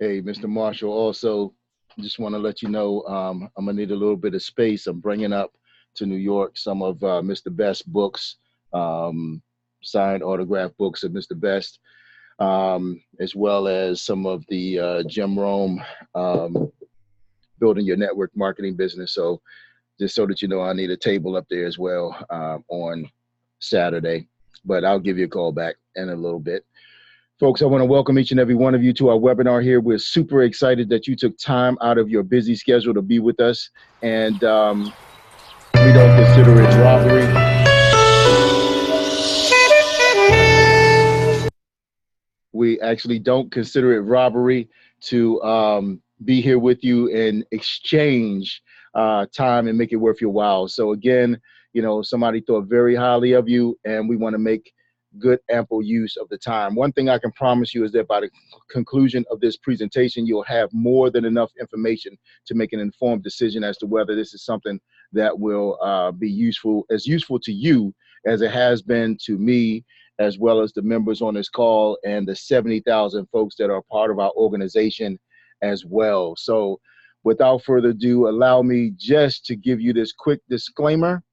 Hey, Mr. Marshall, also just want to let you know I'm going to need a little bit of space. I'm bringing up to New York some of Mr. Best books, um, signed autograph books of Mr. Best, as well as some of the Jim Rome um, building your network marketing business. So just so that you know, I need a table up there as well on Saturday. But I'll give you a call back in a little bit. Folks, I want to welcome each and every one of you to our webinar here. We're super excited that you took time out of your busy schedule to be with us. And we don't consider it robbery. We actually don't consider it robbery to be here with you and exchange time and make it worth your while. So again, you know, somebody thought very highly of you, and we want to make good, ample use of the time. One thing I can promise you is that by the conclusion of this presentation, you'll have more than enough information to make an informed decision as to whether this is something that will be useful to you as it has been to me, as well as the members on this call and the 70,000 folks that are part of our organization as well. So without further ado, allow me just to give you this quick disclaimer.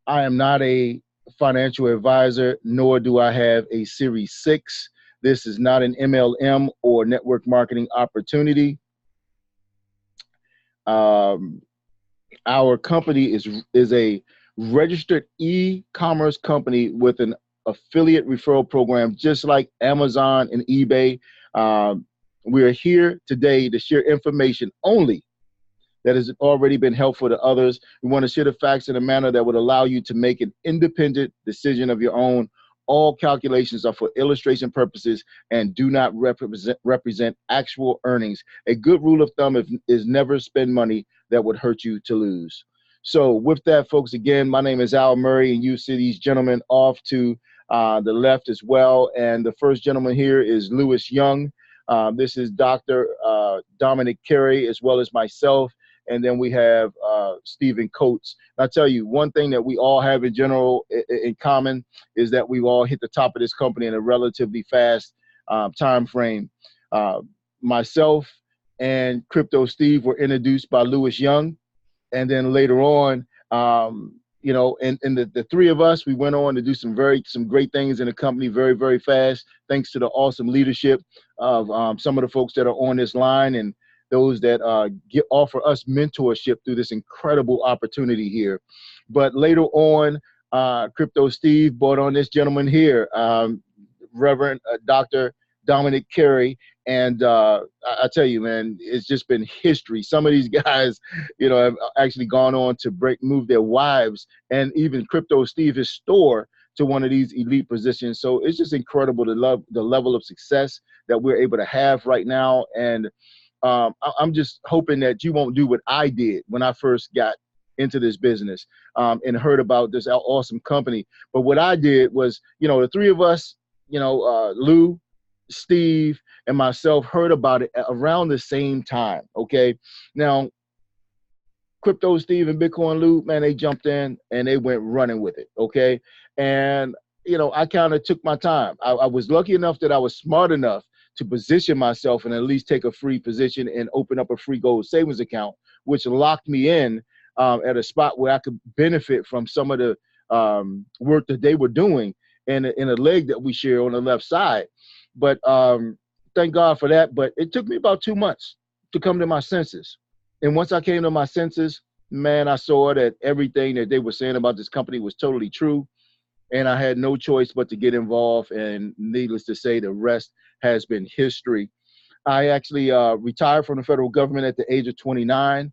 I am not a financial advisor, nor do I have a Series 6. This is not an MLM or network marketing opportunity. Our company is a registered e-commerce company with an affiliate referral program, just like Amazon and eBay. We are here today to share information only that has already been helpful to others. We want to share the facts in a manner that would allow you to make an independent decision of your own. All calculations are for illustration purposes and do not represent actual earnings. A good rule of thumb is never spend money that would hurt you to lose. So with that, folks, again, my name is Al Murray, and you see these gentlemen off to the left as well. And the first gentleman here is Lewis Young. This is Dr. Dominic Carey, as well as myself. And then we have Stephen Coates. And I tell you, one thing that we all have in general in common is that we've all hit the top of this company in a relatively fast time frame. Myself and Crypto Steve were introduced by Lewis Young. And then later on, you know, and the three of us, we went on to do some great things in the company very, very fast, thanks to the awesome leadership of some of the folks that are on this line and those that offer us mentorship through this incredible opportunity here. But later on, Crypto Steve brought on this gentleman here, Reverend Dr. Dominic Carey. And I tell you, man, it's just been history. Some of these guys, you know, have actually gone on to move their wives and even Crypto Steve's store to one of these elite positions. So it's just incredible to love the level of success that we're able to have right now. And I'm just hoping that you won't do what I did when I first got into this business and heard about this awesome company. But what I did was, you know, the three of us, you know, Lou, Steve, and myself heard about it around the same time. Okay. Now, Crypto Steve and Bitcoin Lou, man, they jumped in and they went running with it. Okay. And, you know, I kind of took my time. I was lucky enough that I was smart enough to position myself and at least take a free position and open up a free gold savings account, which locked me in at a spot where I could benefit from some of the work that they were doing in a leg that we share on the left side. But thank God for that. But it took me about 2 months to come to my senses. And once I came to my senses, man, I saw that everything that they were saying about this company was totally true. And I had no choice but to get involved. And needless to say, the rest has been history. I actually retired from the federal government at the age of 29.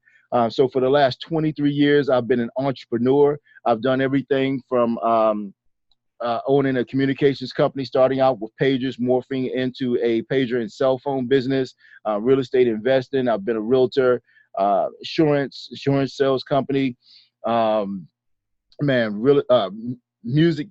So for the last 23 years, I've been an entrepreneur. I've done everything from owning a communications company, starting out with pagers, morphing into a pager and cell phone business, real estate investing. I've been a realtor, insurance sales company, the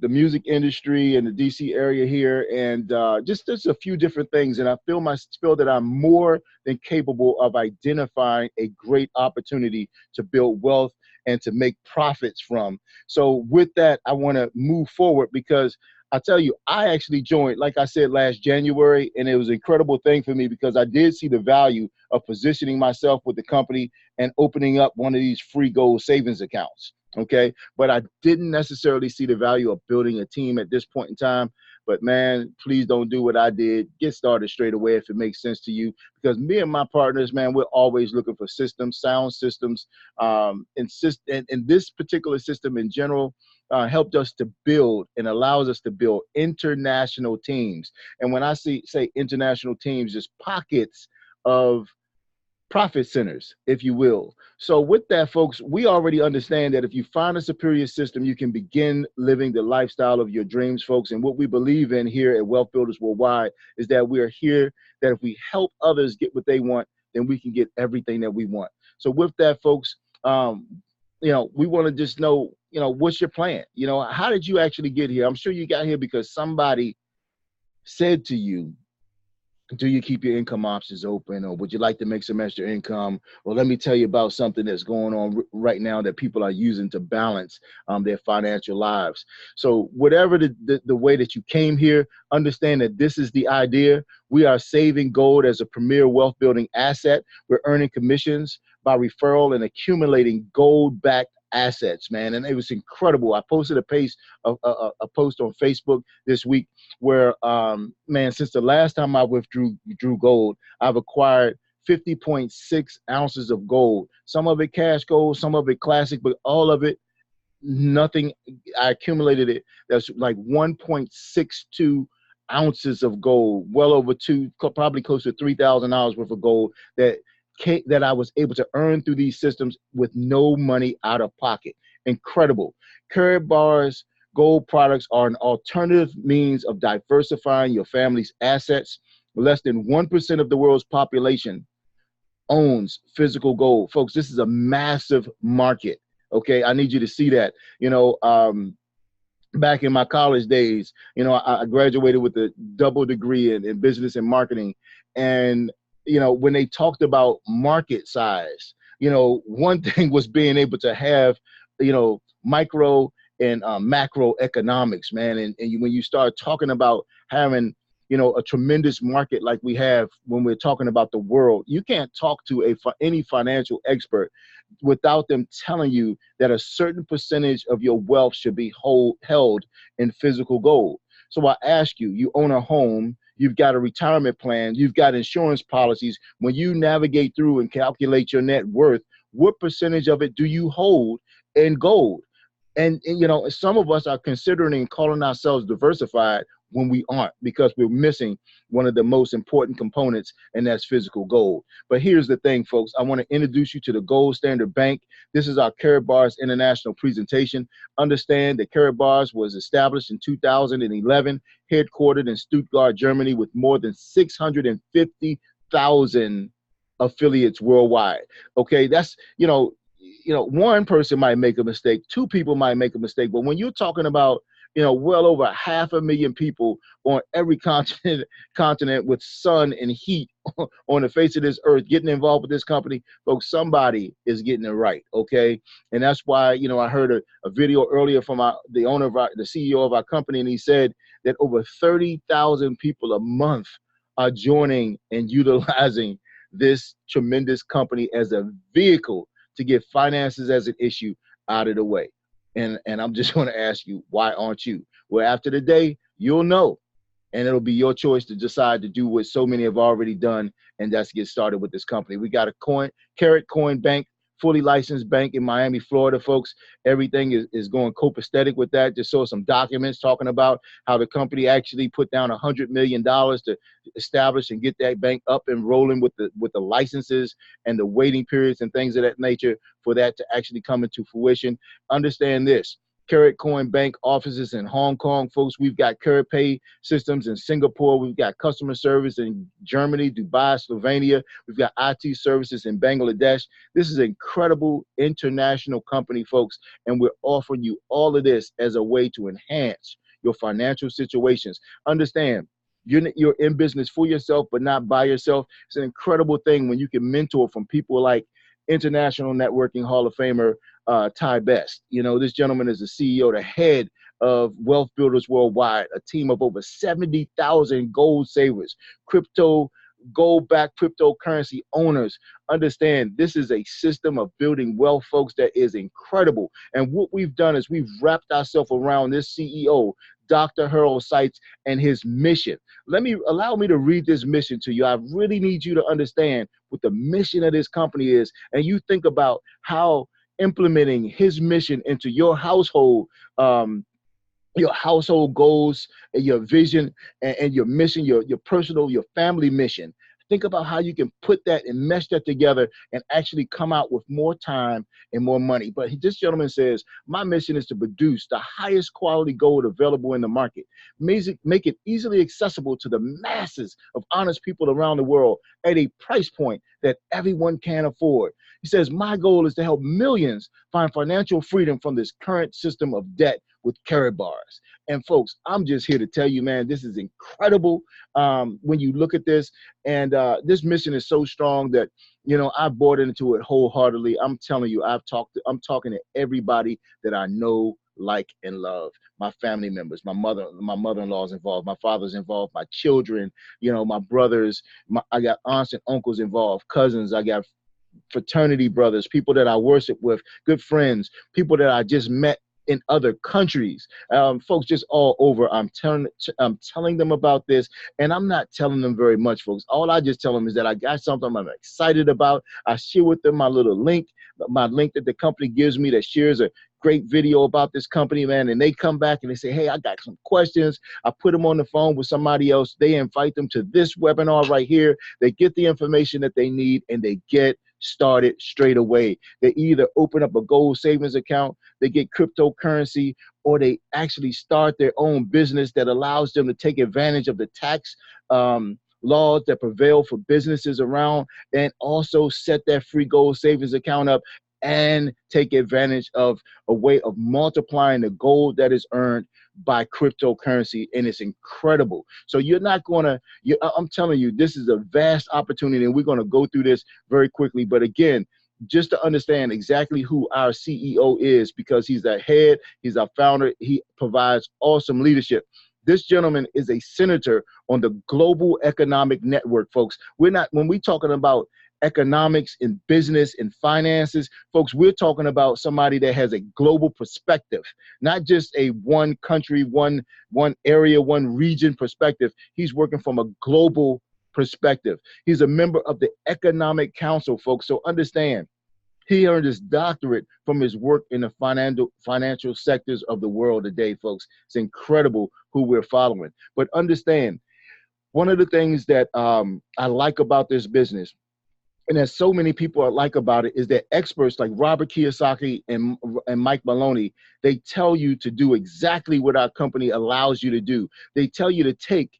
music industry in the DC area here, and just a few different things. And I feel that I'm more than capable of identifying a great opportunity to build wealth and to make profits from. So with that, I want to move forward because I tell you, I actually joined, like I said, last January, and it was an incredible thing for me because I did see the value of positioning myself with the company and opening up one of these free gold savings accounts. Okay. But I didn't necessarily see the value of building a team at this point in time. But man, please don't do what I did. Get started straight away if it makes sense to you. Because me and my partners, man, we're always looking for systems, sound systems, and this particular system in general helped us to build and allows us to build international teams. And when I say international teams, just pockets of profit centers, if you will. So with that, folks, we already understand that if you find a superior system, you can begin living the lifestyle of your dreams, folks. And what we believe in here at Wealth Builders Worldwide is that we are here, that if we help others get what they want, then we can get everything that we want. So with that, folks, we want to just know, what's your plan? How did you actually get here? I'm sure you got here because somebody said to you, do you keep your income options open, or would you like to make some extra income? Well, let me tell you about something that's going on right now that people are using to balance their financial lives. So whatever the way that you came here, understand that this is the idea. We are saving gold as a premier wealth building asset. We're earning commissions by referral and accumulating gold-backed assets, man. And it was incredible. I posted a post on Facebook this week where, man, since the last time I withdrew gold, I've acquired 50.6 ounces of gold. Some of it cash gold, some of it classic, but all of it, nothing. I accumulated it. That's like 1.62 ounces of gold, well over probably close to $3,000 worth of gold that I was able to earn through these systems with no money out of pocket. Incredible. Karatbars gold products are an alternative means of diversifying your family's assets. Less than 1% of the world's population owns physical gold. Folks, this is a massive market. Okay, I need you to see that. Back in my college days, I graduated with a double degree in business and marketing. And when they talked about market size, one thing was being able to have, micro and macroeconomics, man. And when you start talking about having, a tremendous market like we have when we're talking about the world, you can't talk to any financial expert without them telling you that a certain percentage of your wealth should be held in physical gold. So I ask you, you own a home, you've got a retirement plan, you've got insurance policies. When you navigate through and calculate your net worth, what percentage of it do you hold in gold? And some of us are considering and calling ourselves diversified when we aren't, because we're missing one of the most important components, and that's physical gold. But here's the thing, folks. I want to introduce you to the Gold Standard Bank. This is our Karatbars International presentation. Understand that Karatbars was established in 2011, headquartered in Stuttgart, Germany, with more than 650,000 affiliates worldwide. Okay, that's, one person might make a mistake, two people might make a mistake, but when you're talking about, well over 500,000 people on every continent with sun and heat on the face of this earth getting involved with this company, folks, somebody is getting it right, okay? And that's why, I heard a video earlier from the CEO of our company, and he said that over 30,000 people a month are joining and utilizing this tremendous company as a vehicle to get finances as an issue out of the way. And I'm just going to ask you, why aren't you? Well, after the day, you'll know. And it'll be your choice to decide to do what so many have already done, and that's get started with this company. We got a Karat Coin Bank, fully licensed bank in Miami, Florida, folks. Everything is going copacetic with that. Just saw some documents talking about how the company actually put down $100 million to establish and get that bank up and rolling with the licenses and the waiting periods and things of that nature for that to actually come into fruition. Understand this. Karat Coin Bank offices in Hong Kong, folks. We've got Karat Pay systems in Singapore. We've got customer service in Germany, Dubai, Slovenia. We've got IT services in Bangladesh. This is an incredible international company, folks, and we're offering you all of this as a way to enhance your financial situations. Understand, you're in business for yourself, but not by yourself. It's an incredible thing when you can mentor from people like International Networking Hall of Famer Ty Best. This gentleman is the CEO, the head of wealth builders worldwide, a team of over 70,000 gold savers, crypto, gold-backed cryptocurrency owners. Understand, this is a system of building wealth, folks, that is incredible. And what we've done is we've wrapped ourselves around this CEO, Dr. Harold Seitz, and his mission. Allow me to read this mission to you. I really need you to understand what the mission of this company is, and you think about how implementing his mission into your household goals and your vision and your mission, your personal, your family mission. Think about how you can put that and mesh that together and actually come out with more time and more money. But this gentleman says, my mission is to produce the highest quality gold available in the market, make it easily accessible to the masses of honest people around the world at a price point that everyone can afford. He says, my goal is to help millions find financial freedom from this current system of debt with Karatbars. And folks, I'm just here to tell you, man, this is incredible when you look at this. And this mission is so strong that, you know, I bought into it wholeheartedly. I'm telling you, I'm talking to everybody that I know, like, and love. My family members, my mother-in-law is involved, my father's involved, my children, you know, my brothers, I got aunts and uncles involved, cousins, I got fraternity brothers, people that I worship with, good friends, people that I just met in other countries, folks just all over. I'm telling them about this, and I'm not telling them very much, folks. All I just tell them is that I got something I'm excited about. I share with them my little link, my link that the company gives me that shares a great video about this company, man, and they come back and they say, hey, I got some questions. I put them on the phone with somebody else. They invite them to this webinar right here. They get the information that they need, and they get started straight away. They either open up a gold savings account, they get cryptocurrency, or they actually start their own business that allows them to take advantage of the tax laws that prevail for businesses around, and also set that free gold savings account up and take advantage of a way of multiplying the gold that is earned by cryptocurrency. And it's incredible. So you're not going to, I'm telling you, this is a vast opportunity, and we're going to go through this very quickly. But again, just to understand exactly who our CEO is, because he's our head, he's our founder, he provides awesome leadership. This gentleman is a senator on the Global Economic Network, folks. When we're talking about economics and business and finances, folks, we're talking about somebody that has a global perspective, not just a one country, one area, one region perspective. He's working from a global perspective. He's a member of the Economic Council, folks. So understand, he earned his doctorate from his work in the financial sectors of the world today, folks. It's incredible who we're following. But understand, one of the things that I like about this business, and there's so many people like about it, is that experts like Robert Kiyosaki and Mike Maloney, they tell you to do exactly what our company allows you to do. They tell you to take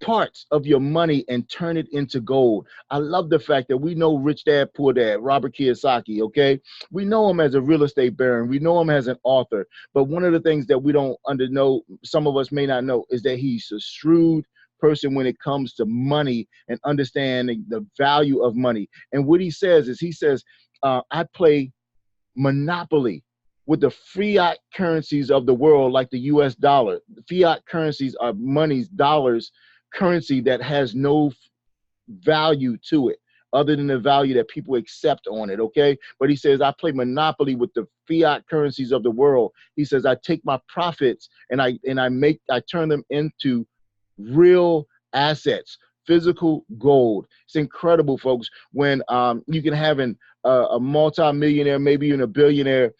parts of your money and turn it into gold. I love the fact that we know Rich Dad Poor Dad, Robert Kiyosaki, okay? We know him as a real estate baron. We know him as an author. But one of the things that we don't know, some of us may not know, is that he's a shrewd person when it comes to money and understanding the value of money. And what he says is, he says, I play monopoly with the fiat currencies of the world, like the US dollar. The fiat currencies are monies, dollars, currency that has no value to it other than the value that people accept on it, okay? But he says, I play monopoly with the fiat currencies of the world. He says, I take my profits and I turn them into real assets, physical gold. It's incredible, folks, when you can have a multi-millionaire, maybe even a billionaire,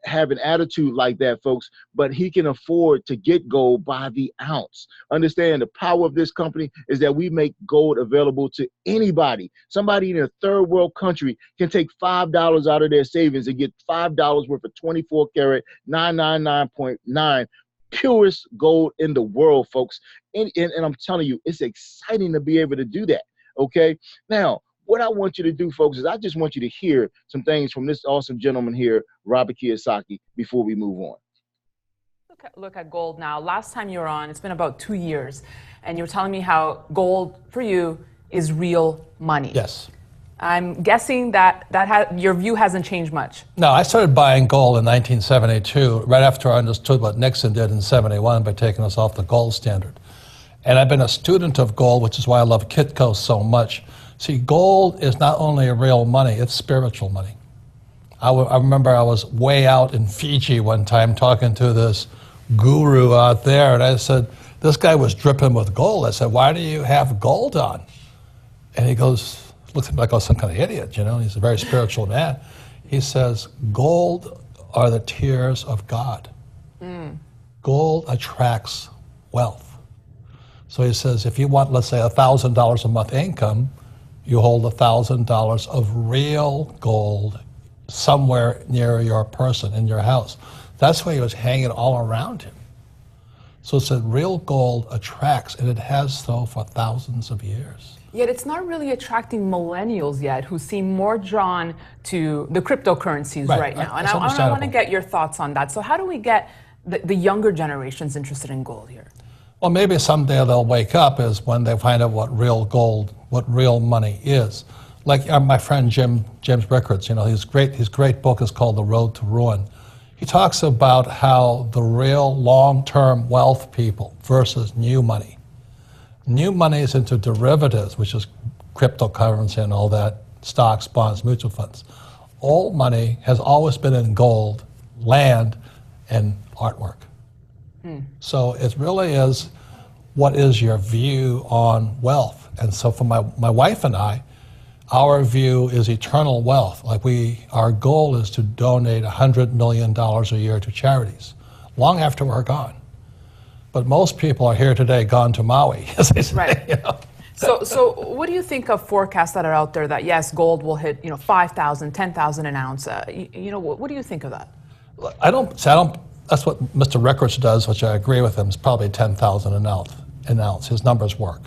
have an attitude like that, folks, but he can afford to get gold by the ounce. Understand, the power of this company is that we make gold available to anybody. Somebody in a third world country can take $5 out of their savings and get $5 worth of 24 karat 999.9 purest gold in the world, folks. And I'm telling you, it's exciting to be able to do that, okay? Now, what I want you to do, folks, is I just want you to hear some things from this awesome gentleman here, Robert Kiyosaki, before we move on. Look at gold now. Last time you were on, it's been about 2 years, and you were telling me how gold for you is real money. Yes. I'm guessing that your view hasn't changed much. No, I started buying gold in 1972, right after I understood what Nixon did in 71 by taking us off the gold standard. And I've been a student of gold, which is why I love Kitco so much. See, gold is not only real money, it's spiritual money. I remember I was way out in Fiji one time talking to this guru out there, and I said, this guy was dripping with gold. I said, why do you have gold on? And he goes, looks at me like I was some kind of idiot, you know, he's a very spiritual man. He says, gold are the tears of God. Gold attracts wealth. So he says, if you want, let's say, $1,000 a month income, you hold $1,000 of real gold somewhere near your person, in your house. That's why he was hanging all around him. So it said real gold attracts, and it has so for thousands of years. Yet it's not really attracting millennials yet, who seem more drawn to the cryptocurrencies right now. And I want to get your thoughts on that. So how do we get the younger generations interested in gold here? Well, maybe someday they'll wake up is when they find out what real gold, what real money is. Like my friend James Rickards, you know, his great book is called The Road to Ruin. He talks about how the real long-term wealth people versus new money. New money is into derivatives, which is cryptocurrency and all that, stocks, bonds, mutual funds. Old money has always been in gold, land, and artwork. So it really is, what is your view on wealth? And so for my wife and I, our view is eternal wealth. Like our goal is to donate $100 million a year to charities, long after we're gone. But most people are here today, gone to Maui, as they say. Right. You know? So what do you think of forecasts that are out there that, yes, gold will hit, 5,000, 10,000 an ounce? What do you think of that? I don't, that's what Mr. Rickards does, which I agree with him, is probably 10,000 an ounce. His numbers work.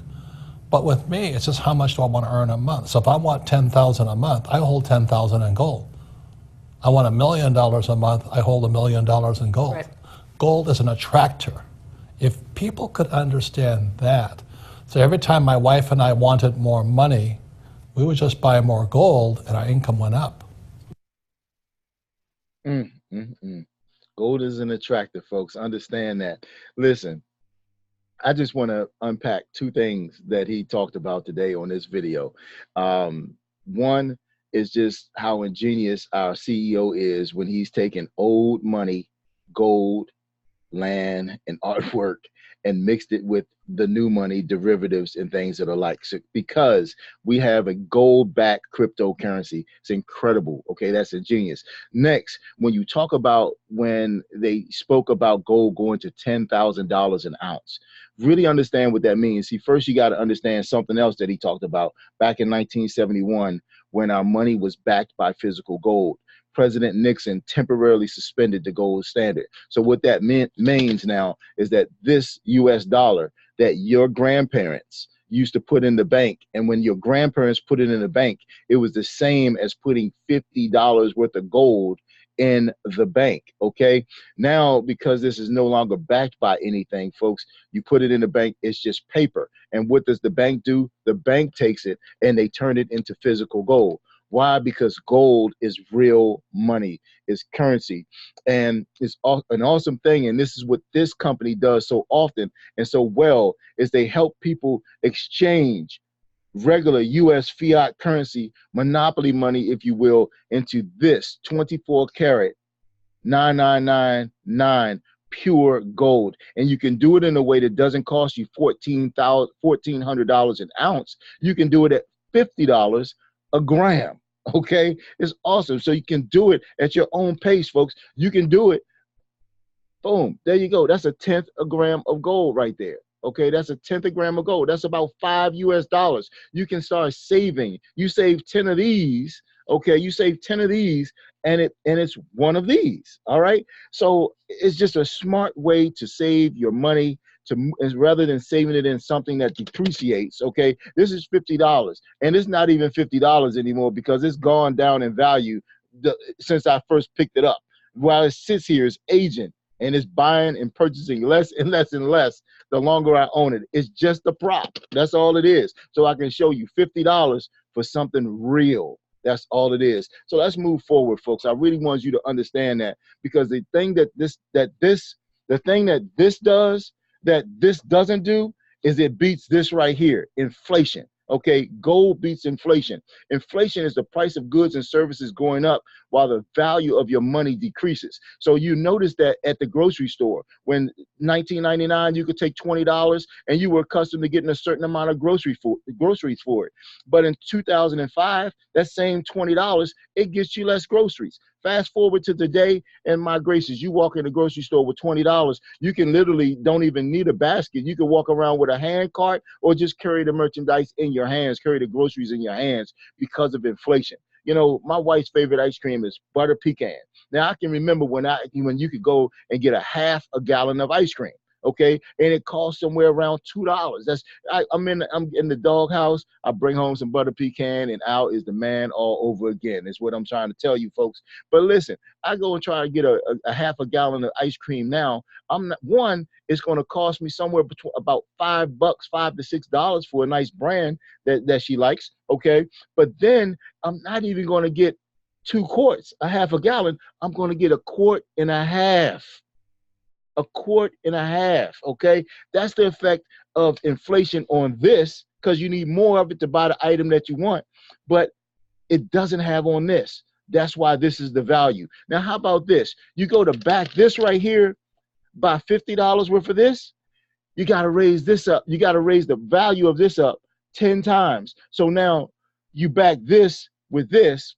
But with me, it's just how much do I want to earn a month? So if I want 10,000 a month, I hold 10,000 in gold. I want $1 million a month, I hold $1 million in gold. Right. Gold is an attractor. If people could understand that, so every time my wife and I wanted more money, we would just buy more gold and our income went up. Gold is an attractor, folks. Understand that. Listen, I just want to unpack two things that he talked about today on this video. One is just how ingenious our CEO is when he's taking old money, gold, land, and artwork and mixed it with the new money, derivatives, and things that are like, so because we have a gold-backed cryptocurrency. It's incredible. Okay, that's ingenious. Next, when you talk about when they spoke about gold going to $10,000 an ounce, really understand what that means. See, first you got to understand something else that he talked about back in 1971 when our money was backed by physical gold. President Nixon temporarily suspended the gold standard. So what that means now is that this US dollar that your grandparents used to put in the bank, and when your grandparents put it in the bank, it was the same as putting $50 worth of gold in the bank. Okay, now because this is no longer backed by anything, folks, you put it in the bank, it's just paper. And what does the bank do? The bank takes it and they turn it into physical gold. Why? Because gold is real money, is currency. And it's an awesome thing. And this is what this company does so often and so well, is they help people exchange regular US fiat currency, monopoly money, if you will, into this 24 karat 9999 pure gold. And you can do it in a way that doesn't cost you $1,400 an ounce. You can do it at $50 a gram. Okay, it's awesome. So you can do it at your own pace, folks. You can do it. Boom, there you go. That's a tenth a gram of gold right there. Okay, that's a tenth a gram of gold. That's about $5 US. You can start saving. You save 10 of these. Okay, you save 10 of these, and it's one of these. All right. So it's just a smart way to save your money, rather than saving it in something that depreciates. Okay, this is $50, and it's not even $50 anymore because it's gone down in value since I first picked it up. While it sits here, it's aging. and it's buying and purchasing less and less and less the longer I own it. It's just a prop. That's all it is. So I can show you $50 for something real. That's all it is. So let's move forward, folks. I really want you to understand that, because the thing that this does that this doesn't do is it beats this right here, inflation. Okay, gold beats inflation. Inflation is the price of goods and services going up while the value of your money decreases. So you notice that at the grocery store, when 1999 you could take $20 and you were accustomed to getting a certain amount of groceries for it. But in 2005, that same $20, it gets you less groceries. Fast forward to today, and my gracious, you walk in the grocery store with $20, you can literally don't even need a basket. You can walk around with a hand cart or just carry the merchandise in your hands, carry the groceries in your hands because of inflation. You know, my wife's favorite ice cream is butter pecan. Now I can remember when you could go and get a half a gallon of ice cream. Okay, and it costs somewhere around $2. I'm in the doghouse. I bring home some butter pecan, and Al is the man all over again. Is what I'm trying to tell you, folks. But listen, I go and try to get a half a gallon of ice cream now. It's going to cost me somewhere between about $5, $5 to $6 for a nice brand that she likes. Okay, but then I'm not even going to get 2 quarts, a half a gallon. I'm going to get a quart and a half. A quart and a half. Okay, that's the effect of inflation on this, because you need more of it to buy the item that you want, but it doesn't have on this. That's why this is the value. Now, how about this? You go to back this right here, buy $50 worth of this. You got to raise this up. You got to raise the value of this up 10 times. So now you back this with this,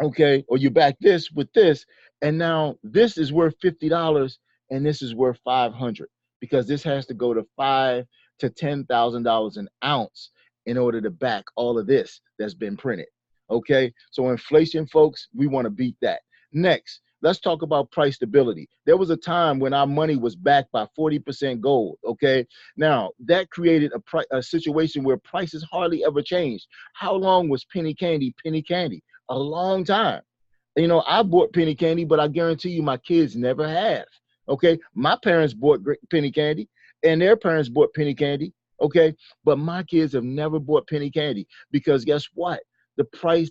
okay, or you back this with this, and now this is worth $50 and this is worth $500, because this has to go to $5,000 to $10,000 an ounce in order to back all of this that's been printed. Okay, so inflation, folks, we want to beat that. Next, let's talk about price stability. There was a time when our money was backed by 40% gold. Okay, now that created a situation where prices hardly ever changed. How long was penny candy penny candy? A long time. You know, I bought penny candy, but I guarantee you my kids never have. Okay, my parents bought penny candy and their parents bought penny candy. Okay, but my kids have never bought penny candy, because guess what?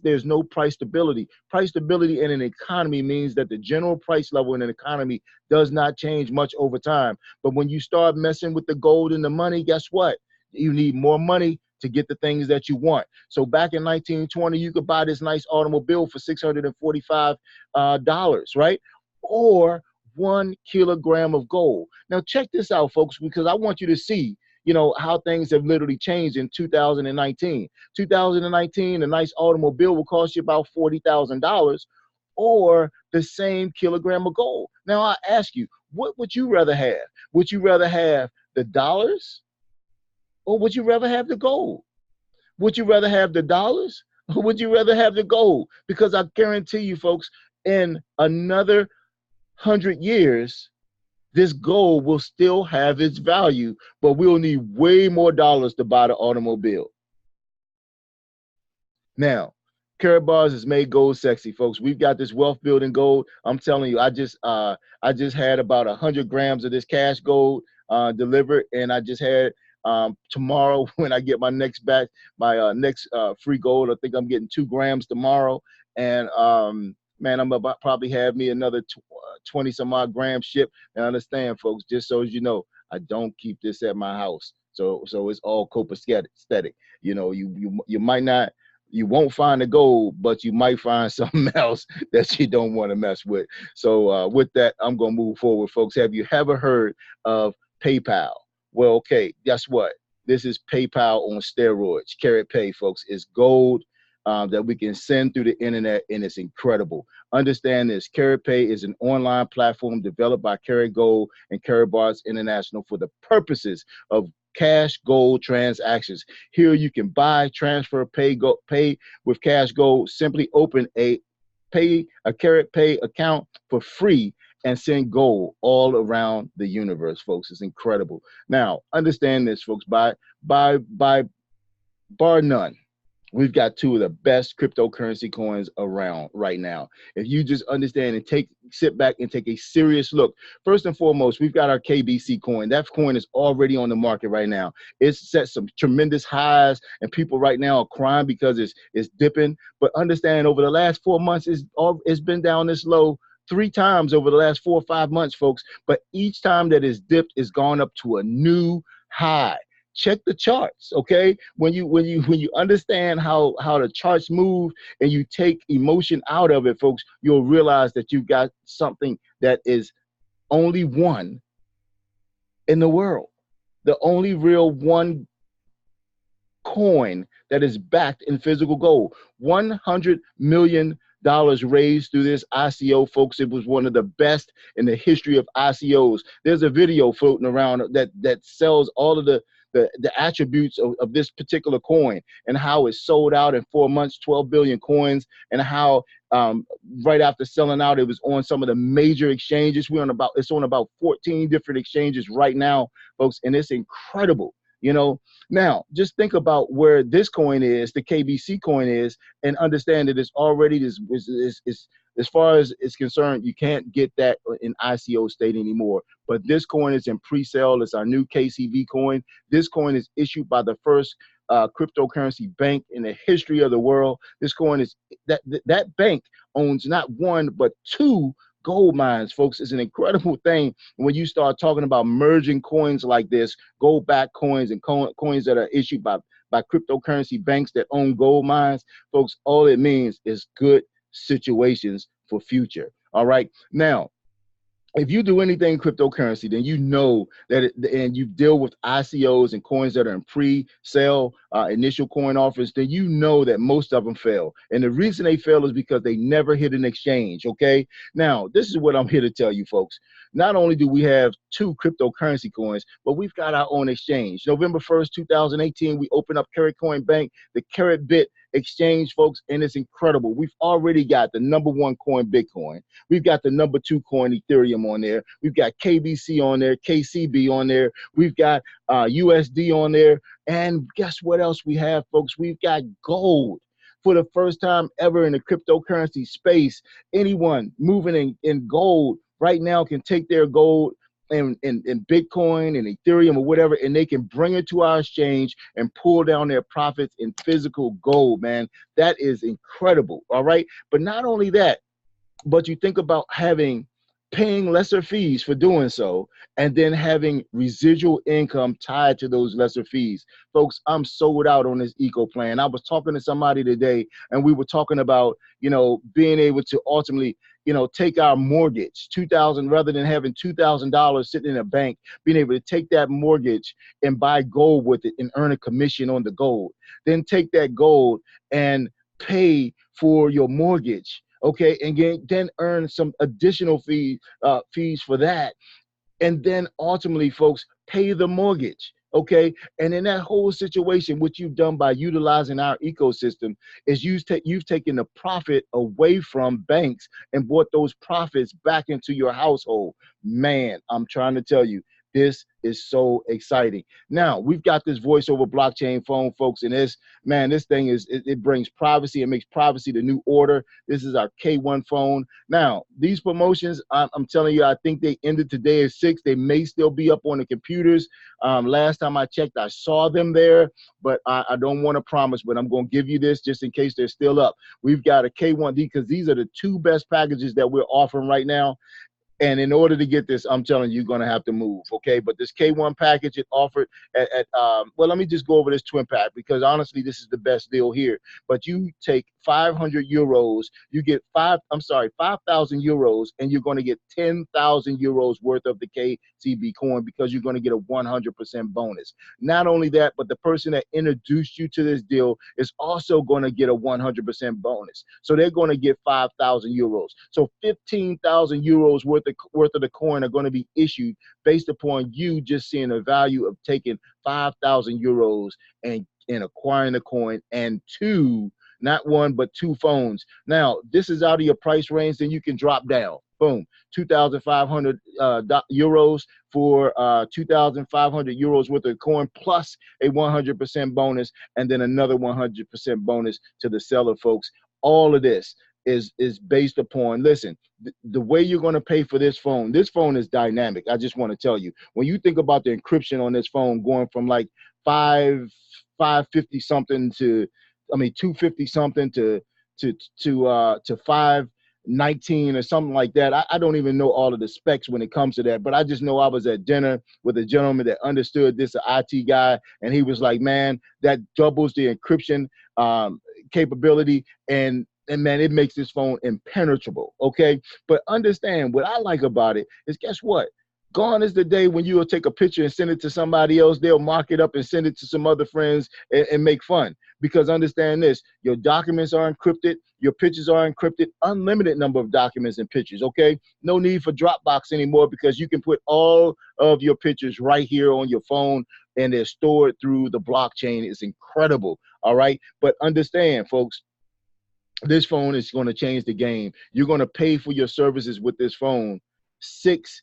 There's no price stability. Price stability in an economy means that the general price level in an economy does not change much over time. But when you start messing with the gold and the money, guess what? You need more money to get the things that you want. So back in 1920, you could buy this nice automobile for $645, right? Or 1 kilogram of gold. Now check this out, folks, because I want you to see, you know, how things have literally changed in 2019. 2019, a nice automobile will cost you about $40,000 or the same kilogram of gold. Now I ask you, what would you rather have? Would you rather have the dollars, or would you rather have the gold? Would you rather have the dollars, or would you rather have the gold? Because I guarantee you, folks, in another 100 years, this gold will still have its value, but we'll need way more dollars to buy the automobile. Now, Karatbars has made gold sexy, folks. We've got this wealth building gold. I'm telling you, I just had about 100 grams of this cash gold delivered, and I just had tomorrow, when I get my next batch, my next free gold, I think I'm getting 2 grams tomorrow, and man, I'm about probably have me another 20 some odd grams shipped. And understand, folks, just so as you know, I don't keep this at my house. So it's all copacetic. You know, you might not, you won't find the gold, but you might find something else that you don't want to mess with. So with that, I'm going to move forward, folks. Have you ever heard of PayPal? Well, okay, guess what? This is PayPal on steroids. Karat Pay, folks, is gold that we can send through the internet, and it's incredible. Understand this, Karat Pay is an online platform developed by Karat Gold and Karatbars International for the purposes of cash gold transactions. Here you can buy, transfer, pay with cash gold. Simply open a Karat Pay account for free and send gold all around the universe, folks. It's incredible. Now, understand this, folks, by bar none, we've got two of the best cryptocurrency coins around right now. If you just understand and sit back and take a serious look, first and foremost, we've got our KBC coin. That coin is already on the market right now. It's set some tremendous highs, and people right now are crying because it's dipping. But understand, over the last 4 months, it's been down this low 3 times over the last 4 or 5 months, folks. But each time that it's dipped, it's gone up to a new high. Check the charts, okay? When you understand how the charts move and you take emotion out of it, folks, you'll realize that you've got something that is only one in the world. The only real one coin that is backed in physical gold. $100 million raised through this ICO, folks. It was one of the best in the history of ICOs. There's a video floating around that sells all of the attributes of this particular coin and how it sold out in 4 months, 12 billion coins, and how right after selling out, it was on some of the major exchanges. It's on about 14 different exchanges right now, folks, and it's incredible. Now just think about where this coin is, the KBC coin is, and understand that it's already as far as it's concerned, you can't get that in ICO state anymore. But this coin is in pre-sale. It's our new KCV coin. This coin is issued by the first cryptocurrency bank in the history of the world. This coin is that bank owns not one but two gold mines, folks. Is an incredible thing when you start talking about merging coins like this, gold backed coins and coins that are issued by cryptocurrency banks that own gold mines. Folks, all it means is good situations for future. All right. Now, if you do anything cryptocurrency, then you know that and you deal with ICOs and coins that are in pre-sale, initial coin offers, then you know that most of them fail. And the reason they fail is because they never hit an exchange, okay? Now, this is what I'm here to tell you, folks. Not only do we have two cryptocurrency coins, but we've got our own exchange. November 1st, 2018, we opened up Karatcoin Bank, the Karatbit exchange, folks, and it's incredible. We've already got the #1 coin, Bitcoin. We've got the #2 coin, Ethereum, on there. We've got KBC on there, KCB on there. We've got USD on there. And guess what else we have, folks? We've got gold. For the first time ever in the cryptocurrency space, anyone moving in gold right now can take their gold and Bitcoin and Ethereum or whatever, and they can bring it to our exchange and pull down their profits in physical gold, man. That is incredible, all right? But not only that, but you think about paying lesser fees for doing so, and then having residual income tied to those lesser fees. Folks, I'm sold out on this eco plan. I was talking to somebody today, and we were talking about, being able to ultimately, take our mortgage, $2,000, rather than having $2,000 sitting in a bank, being able to take that mortgage and buy gold with it and earn a commission on the gold. Then take that gold and pay for your mortgage, okay, and then earn some additional fees for that, and then ultimately, folks, pay the mortgage, okay? And in that whole situation, what you've done by utilizing our ecosystem is you've taken the profit away from banks and brought those profits back into your household. Man, I'm trying to tell you, this is so exciting. Now, we've got this voice over blockchain phone, folks, and this thing it brings privacy. It makes privacy the new order. This is our K1 phone. Now, these promotions, I'm telling you, I think they ended today at 6. They may still be up on the computers. Last time I checked, I saw them there, but I don't want to promise, but I'm going to give you this just in case they're still up. We've got a K1D because these are the two best packages that we're offering right now. And in order to get this, I'm telling you, you're going to have to move, okay? But this K1 package, it offered well, let me just go over this twin pack, because honestly, this is the best deal here. But you take 500 euros, you get 5,000 euros, and you're going to get 10,000 euros worth of the KCB coin, because you're going to get a 100% bonus. Not only that, but the person that introduced you to this deal is also going to get a 100% bonus. So they're going to get 5,000 euros. So 15,000 euros worth of the coin are going to be issued based upon you just seeing the value of taking 5,000 euros and acquiring the coin, and not one but two phones. Now, this is out of your price range, then you can drop down. Boom, 2,500 euros for 2,500 euros worth of coin plus a 100% bonus, and then another 100% bonus to the seller, folks. All of this is based upon, listen, the way you're going to pay for this phone is dynamic. I just want to tell you, when you think about the encryption on this phone going from like 550 something to, I mean, 250 something to 519 or something like that. I don't even know all of the specs when it comes to that, but I just know I was at dinner with a gentleman that understood this, an IT guy, and he was like, man, that doubles the encryption capability, and man, it makes this phone impenetrable, okay? But understand, what I like about it is, guess what? Gone is the day when you will take a picture and send it to somebody else. They'll mark it up and send it to some other friends and make fun. Because understand this, your documents are encrypted, your pictures are encrypted, unlimited number of documents and pictures, okay? No need for Dropbox anymore, because you can put all of your pictures right here on your phone, and they're stored through the blockchain. It's incredible, all right? But understand, folks, this phone is going to change the game. You're going to pay for your services with this phone $6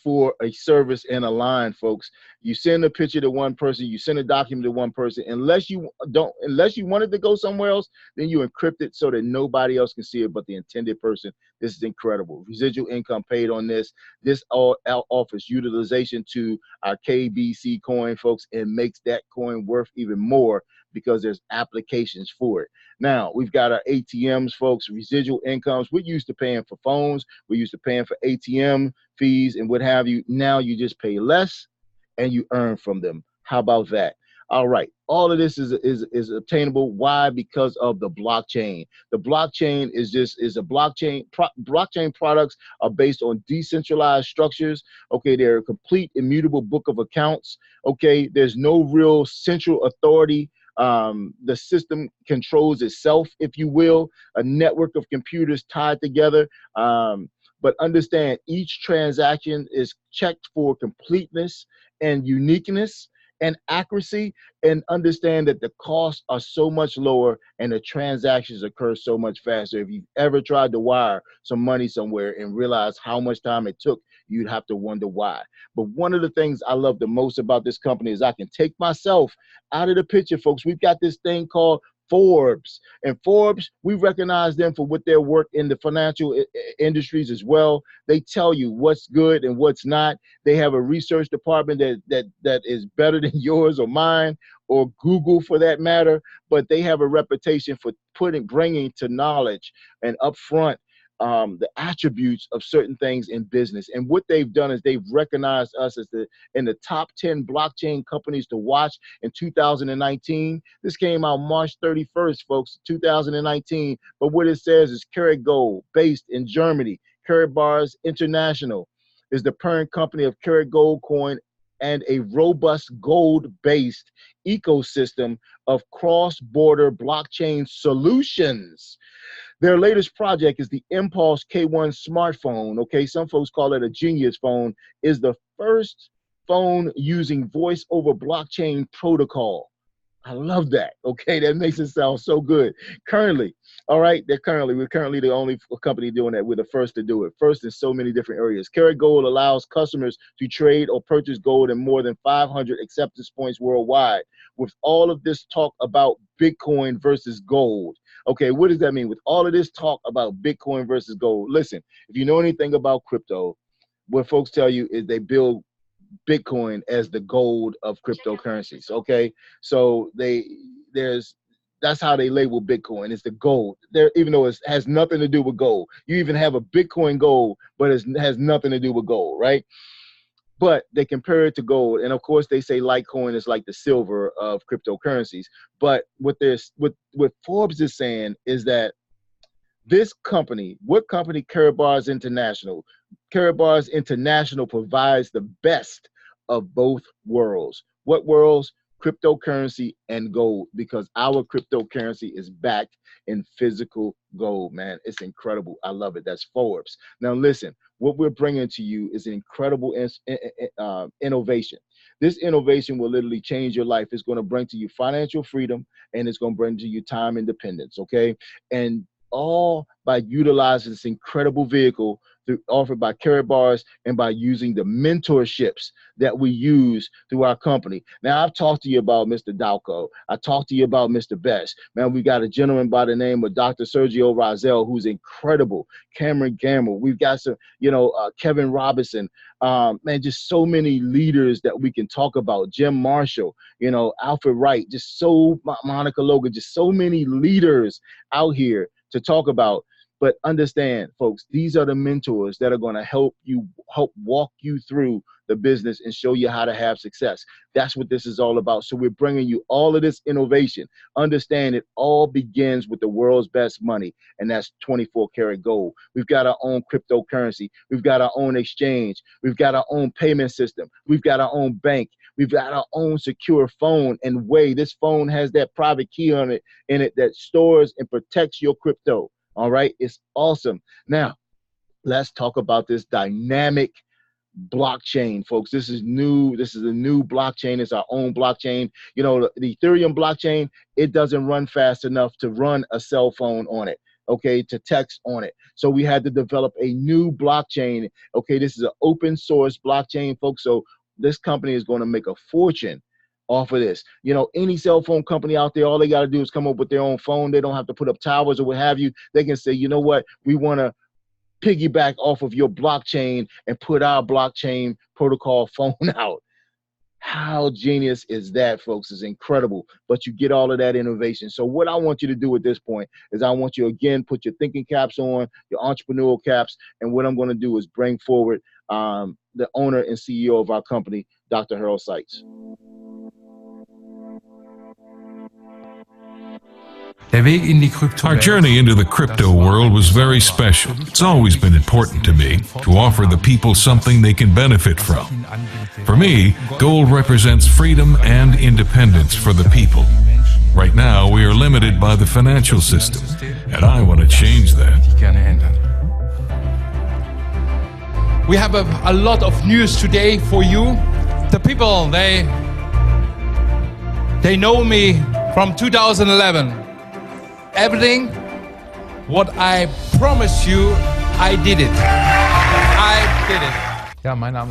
for a service and a line, folks. You send a picture to one person, you send a document to one person. Unless you wanted to go somewhere else, then you encrypt it so that nobody else can see it but the intended person. This is incredible. Residual income paid on this. This all offers utilization to our KBC coin, folks, and makes that coin worth even more because there's applications for it. Now, we've got our ATMs, folks, residual incomes. We're used to paying for phones. We're used to paying for ATM fees and what have you. Now you just pay less and you earn from them. How about that? All right. All of this is obtainable. Why? Because of the blockchain. The blockchain is a blockchain. Blockchain products are based on decentralized structures. Okay, they're a complete immutable book of accounts. Okay, there's no real central authority. The system controls itself, if you will, a network of computers tied together. But understand, each transaction is checked for completeness and uniqueness and accuracy, and understand that the costs are so much lower and the transactions occur so much faster. If you've ever tried to wire some money somewhere and realized how much time it took, you'd have to wonder why. But one of the things I love the most about this company is I can take myself out of the picture, folks. We've got this thing called Forbes, and Forbes, we recognize them for what their work in the financial industries as well. They tell you what's good and what's not. They have a research department that is better than yours or mine or Google for that matter, but they have a reputation for bringing to knowledge and upfront the attributes of certain things in business. And what they've done is they've recognized us as in the top 10 blockchain companies to watch in 2019. This came out March 31st, folks, 2019. But what it says is Karat Gold, based in Germany. Karatbars International is the parent company of Karat Gold coin and a robust gold-based ecosystem of cross-border blockchain solutions. Their latest project is the Impulse K1 smartphone. Okay, some folks call it a genius phone. Is the first phone using voice over blockchain protocol. I love that. Okay, that makes it sound so good. Currently, all right, we're currently the only company doing that. We're the first to do it. First in so many different areas. Karat Gold allows customers to trade or purchase gold in more than 500 acceptance points worldwide. With all of this talk about Bitcoin versus gold. Okay, what does that mean? With all of this talk about Bitcoin versus gold, listen, if you know anything about crypto, what folks tell you is they build Bitcoin as the gold of cryptocurrencies. Okay, so that's how they label Bitcoin. It's the gold. There, even though it has nothing to do with gold. You even have a Bitcoin gold, but it has nothing to do with gold, right? But they compare it to gold, and of course they say Litecoin is like the silver of cryptocurrencies. But what Forbes is saying is that this company, what company? Karatbars International. Karatbars International provides the best of both worlds. What worlds? Cryptocurrency and gold, because our cryptocurrency is backed in physical gold, man. It's incredible. I love it. That's Forbes. Now listen, what we're bringing to you is an incredible innovation. This innovation will literally change your life. It's going to bring to you financial freedom, and it's going to bring to you time independence, okay? And all by utilizing this incredible vehicle offered by Karatbars and by using the mentorships that we use through our company. Now, I've talked to you about Mr. Dalco. I talked to you about Mr. Best. Man, we got a gentleman by the name of Dr. Sergio Rozelle, who's incredible. Cameron Gamble. We've got some, Kevin Robinson. Man, just so many leaders that we can talk about. Jim Marshall, Alfred Wright, just so Monica Logan, just so many leaders out here to talk about. But understand, folks, these are the mentors that are going to help walk you through the business and show you how to have success. That's what this is all about. So we're bringing you all of this innovation. Understand, it all begins with the world's best money, and that's 24 karat gold. We've got our own cryptocurrency. We've got our own exchange. We've got our own payment system. We've got our own bank. We've got our own secure phone and way. This phone has that private key in it that stores and protects your crypto. All right, it's awesome. Now, let's talk about this dynamic blockchain, folks. This is new. This is a new blockchain. It's our own blockchain. The Ethereum blockchain, it doesn't run fast enough to run a cell phone on it, okay, to text on it. So we had to develop a new blockchain. Okay, this is an open source blockchain, folks. So this company is going to make a fortune off of this. Any cell phone company out there, all they got to do is come up with their own phone. They don't have to put up towers or what have you. They can say, you know what, we want to piggyback off of your blockchain and put our blockchain protocol phone out. How genius is that, folks? It's incredible. But you get all of that innovation. So what I want you to do at this point is I want you, again, put your thinking caps on, your entrepreneurial caps, and what I'm going to do is bring forward the owner and CEO of our company, Dr. Harold Seitz. Our journey into the crypto world was very special. It's always been important to me to offer the people something they can benefit from. For me, gold represents freedom and independence for the people. Right now, we are limited by the financial system, and I want to change that. We have a lot of news today for you. The people, they know me from 2011. Everything what I promised you, I did it.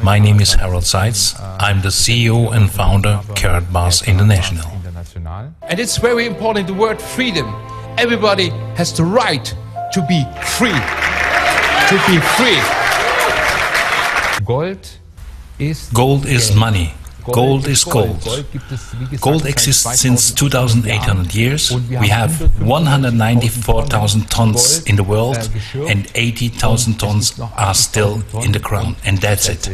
My name is Harold Seitz. I'm the CEO and founder of Karatbars International. And it's very important, the word freedom. Everybody has the right to be free. To be free. Gold is money. Gold is gold. Gold exists since 2,800 years. We have 194,000 tons in the world and 80,000 tons are still in the ground, and that's it.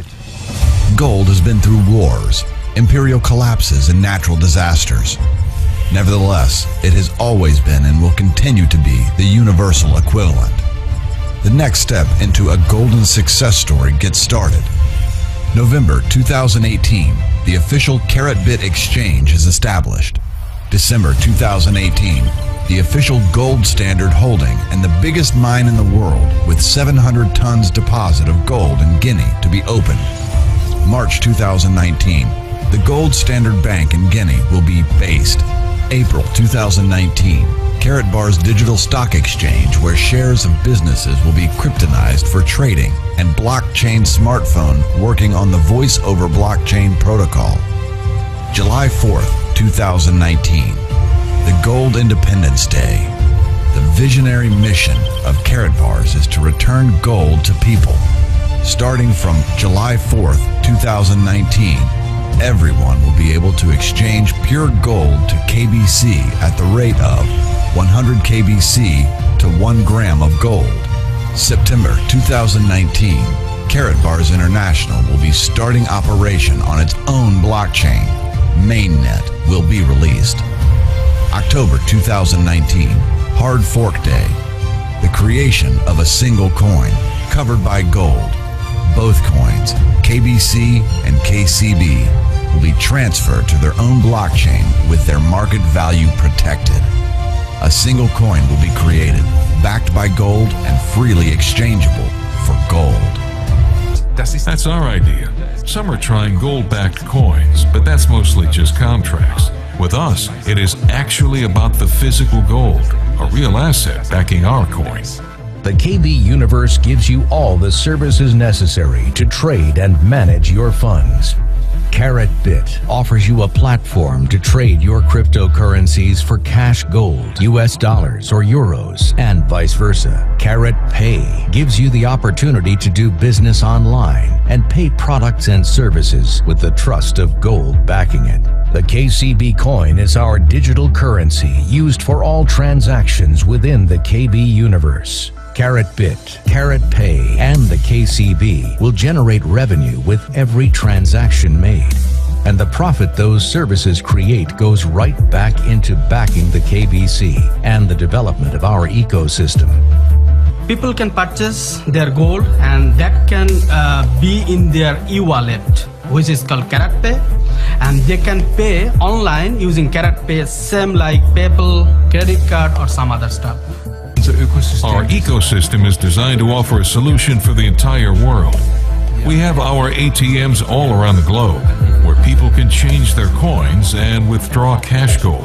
Gold has been through wars, imperial collapses, and natural disasters. Nevertheless, it has always been and will continue to be the universal equivalent. The next step into a golden success story gets started. November 2018, the official Karatbit exchange is established. December 2018, the official gold standard holding and the biggest mine in the world with 700 tons deposit of gold in Guinea to be opened. March 2019, the Gold Standard Bank in Guinea will be based. April 2019, Karatbars Digital Stock Exchange, where shares of businesses will be kryptonized for trading, and blockchain smartphone working on the voice over blockchain protocol. July 4th, 2019, the Gold Independence Day. The visionary mission of Karatbars is to return gold to people. Starting from July 4th, 2019, everyone will be able to exchange pure gold to KBC at the rate of 100 KBC to 1 gram of gold. September 2019, Karatbars International will be starting operation on its own blockchain. Mainnet will be released. October 2019, Hard Fork Day. The creation of a single coin covered by gold. Both coins, KBC and KCB, will be transferred to their own blockchain with their market value protected. A single coin will be created, backed by gold and freely exchangeable for gold. That's our idea. Some are trying gold-backed coins, but that's mostly just contracts. With us, it is actually about the physical gold, a real asset backing our coin. The KB Universe gives you all the services necessary to trade and manage your funds. Karatbars offers you a platform to trade your cryptocurrencies for cash gold, US dollars or euros, and vice versa. KaratPay gives you the opportunity to do business online and pay products and services with the trust of gold backing it. The KCB coin is our digital currency used for all transactions within the KB universe. Karatbars, KaratPay, and the KCB will generate revenue with every transaction made. And the profit those services create goes right back into backing the KBC and the development of our ecosystem. People can purchase their gold and that can be in their e-wallet, which is called Karatpay, and they can pay online using Karatpay, same like PayPal, credit card, or some other stuff. Our ecosystem is designed to offer a solution for the entire world. We have our ATMs all around the globe, where people can change their coins and withdraw cash gold.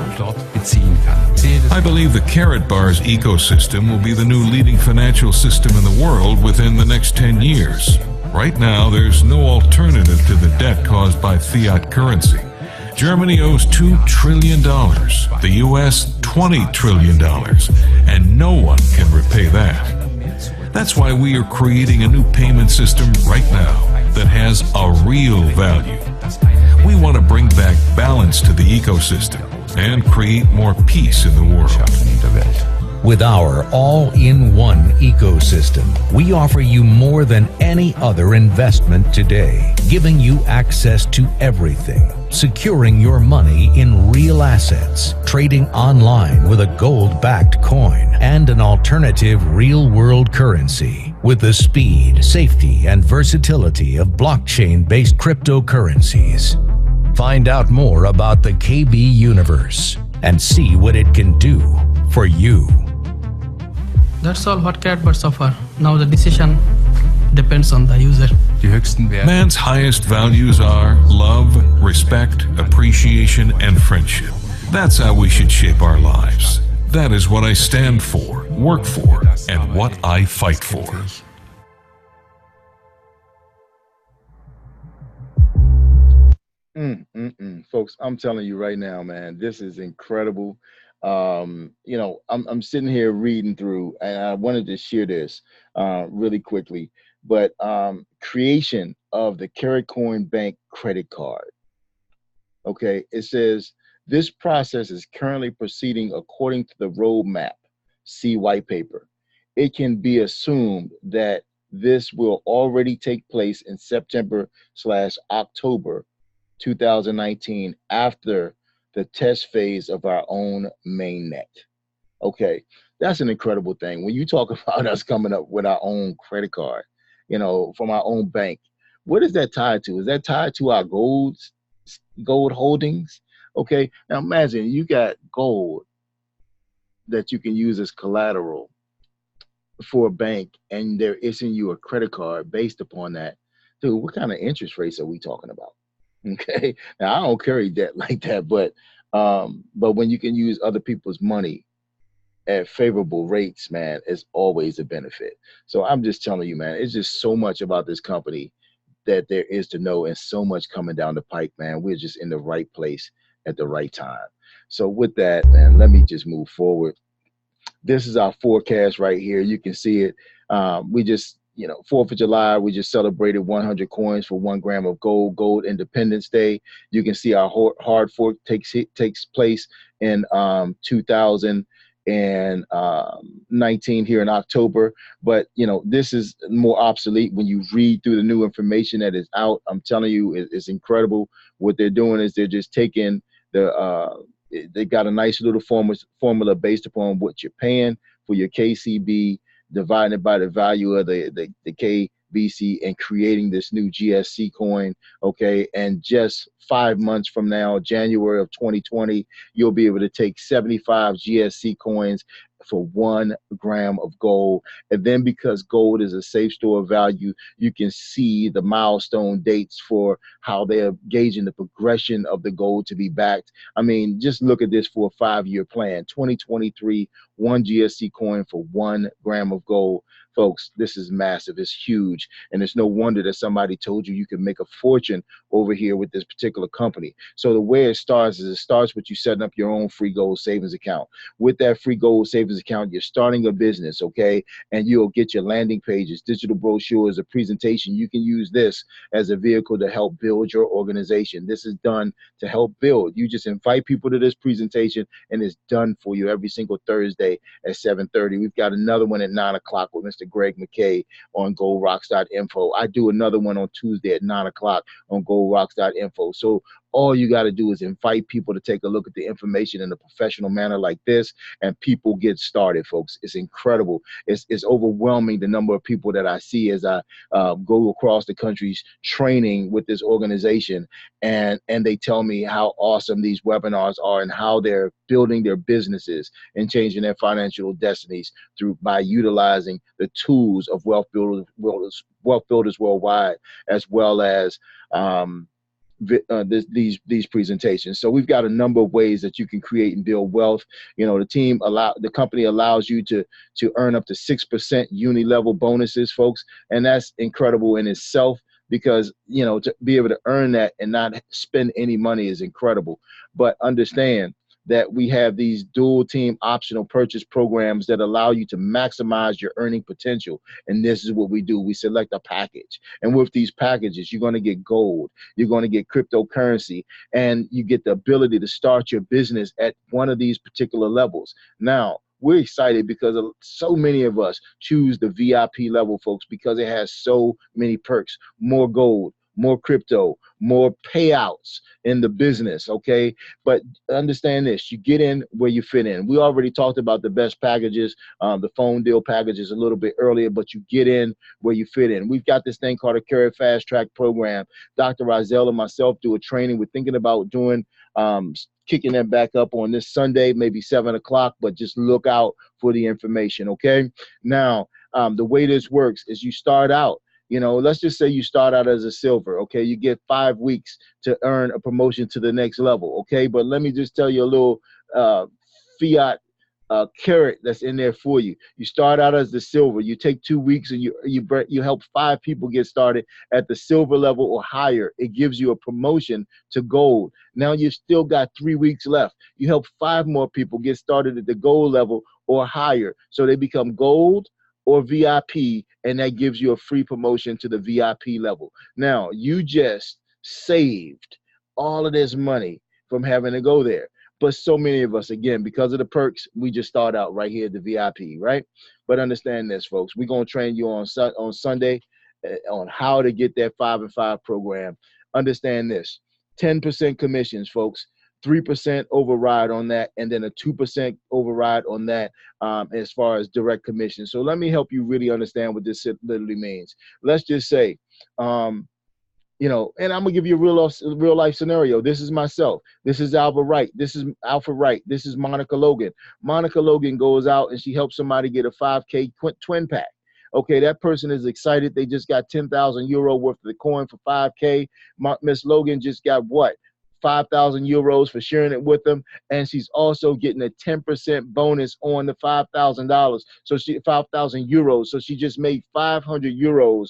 I believe the Karatbars ecosystem will be the new leading financial system in the world within the next 10 years. Right now, there's no alternative to the debt caused by fiat currency. Germany owes $2 trillion, the US $20 trillion, and no one can repay that. That's why we are creating a new payment system right now that has a real value. We want to bring back balance to the ecosystem and create more peace in the world. With our all-in-one ecosystem, we offer you more than any other investment today, giving you access to everything, securing your money in real assets, trading online with a gold-backed coin, and an alternative real-world currency with the speed, safety, and versatility of blockchain-based cryptocurrencies. Find out more about the KB Universe and see what it can do for you. That's all what Karatbars offer. Now the decision depends on the user. Man's highest values are love, respect, appreciation, and friendship. That's how we should shape our lives. That is what I stand for, work for, and what I fight for. Folks, I'm telling you right now, man, this is incredible. You know, I'm sitting here reading through, and I wanted to share this really quickly. But creation of the Karatcoin Bank credit card. Okay, it says this process is currently proceeding according to the roadmap. See white paper. It can be assumed that this will already take place in September/October 2019 after the test phase of our own mainnet. Okay, that's an incredible thing. When you talk about us coming up with our own credit card, you know, from our own bank, what is that tied to? Is that tied to our gold holdings? Okay, now imagine you got gold that you can use as collateral for a bank, and they're issuing you a credit card based upon that. Dude, what kind of interest rates are we talking about? Okay, now I don't carry debt like that, but when you can use other people's money at favorable rates, man, it's always a benefit. So I'm just telling you, man, it's just so much about this company that there is to know, and so much coming down the pike, man. We're just in the right place at the right time. So with that, man, let me just move forward. This is our forecast right here. You can see it. We just, 4th of July, we just celebrated 100 coins for 1 gram of gold, Gold Independence Day. You can see our hard fork takes place in 2019 here in October. But, this is more obsolete when you read through the new information that is out. I'm telling you, it's incredible. What they're doing is they're just taking they got a nice little formula based upon what you're paying for your KCB, divided by the value of the KBC, and creating this new GSC coin. Okay, and just 5 months from now, January of 2020, you'll be able to take 75 GSC coins for 1 gram of gold. And then because gold is a safe store of value, you can see the milestone dates for how they're gauging the progression of the gold to be backed. I mean, just look at this for a 5-year plan. 2023, 1 GSC coin for 1 gram of gold. Folks, this is massive. It's huge. And it's no wonder that somebody told you you can make a fortune over here with this particular company. So the way it starts is it starts with you setting up your own free gold savings account. With that free gold savings account, you're starting a business, okay? And you'll get your landing pages, digital brochures, a presentation. You can use this as a vehicle to help build your organization. This is done to help build. You just invite people to this presentation and it's done for you every single Thursday at 7:30. We've got another one at 9 o'clock with Mr. Greg McKay on goldrocks.info. I do another one on Tuesday at 9 o'clock on goldrocks.info. So all you got to do is invite people to take a look at the information in a professional manner like this, and people get started, folks. It's incredible. It's overwhelming the number of people that I see as I go across the country training with this organization, and they tell me how awesome these webinars are and how they're building their businesses and changing their financial destinies by utilizing the tools of wealth builders worldwide, as well as these presentations. So we've got a number of ways that you can create and build wealth. You know, the company allows you to earn up to 6% uni level bonuses, folks, and that's incredible in itself, because, you know, to be able to earn that and not spend any money is incredible. But understand that we have these dual team optional purchase programs that allow you to maximize your earning potential. And this is what we do. We select a package. And with these packages, you're going to get gold, you're going to get cryptocurrency, and you get the ability to start your business at one of these particular levels. Now, we're excited because so many of us choose the VIP level, folks, because it has so many perks: more gold, more crypto, more payouts in the business, okay? But understand this, you get in where you fit in. We already talked about the best packages, the phone deal packages a little bit earlier, but you get in where you fit in. We've got this thing called a Karat Fast Track program. Dr. Rozelle and myself do a training. We're thinking about doing, kicking that back up on this Sunday, maybe 7 o'clock, but just look out for the information, okay? Now, the way this works is you start out, you know, let's just say you start out as a silver, okay? You get 5 weeks to earn a promotion to the next level, okay? But let me just tell you a little fiat carrot that's in there for you. You start out as the silver. You take 2 weeks and you help 5 people get started at the silver level or higher. It gives you a promotion to gold. Now you've still got 3 weeks left. You help 5 more people get started at the gold level or higher, so they become gold or VIP, and that gives you a free promotion to the VIP level. Now, you just saved all of this money from having to go there. But so many of us, again, because of the perks, we just start out right here at the VIP, right? But understand this, folks. We're going to train you on Sunday on how to get that 5 and 5 program. Understand this, 10% commissions, folks. 3% override on that, and then a 2% override on that as far as direct commission. So let me help you really understand what this literally means. Let's just say, you know, and I'm gonna give you a real life scenario. This is myself. This is Alva Wright. This is Alpha Wright. This is Monica Logan. Monica Logan goes out and she helps somebody get a 5K twin pack. Okay, that person is excited. They just got 10,000 euro worth of the coin for 5K. Miss Logan just got what? 5,000 euros for sharing it with them, and she's also getting a 10% bonus on the $5,000. So 5,000 euros. So she just made 500 euros,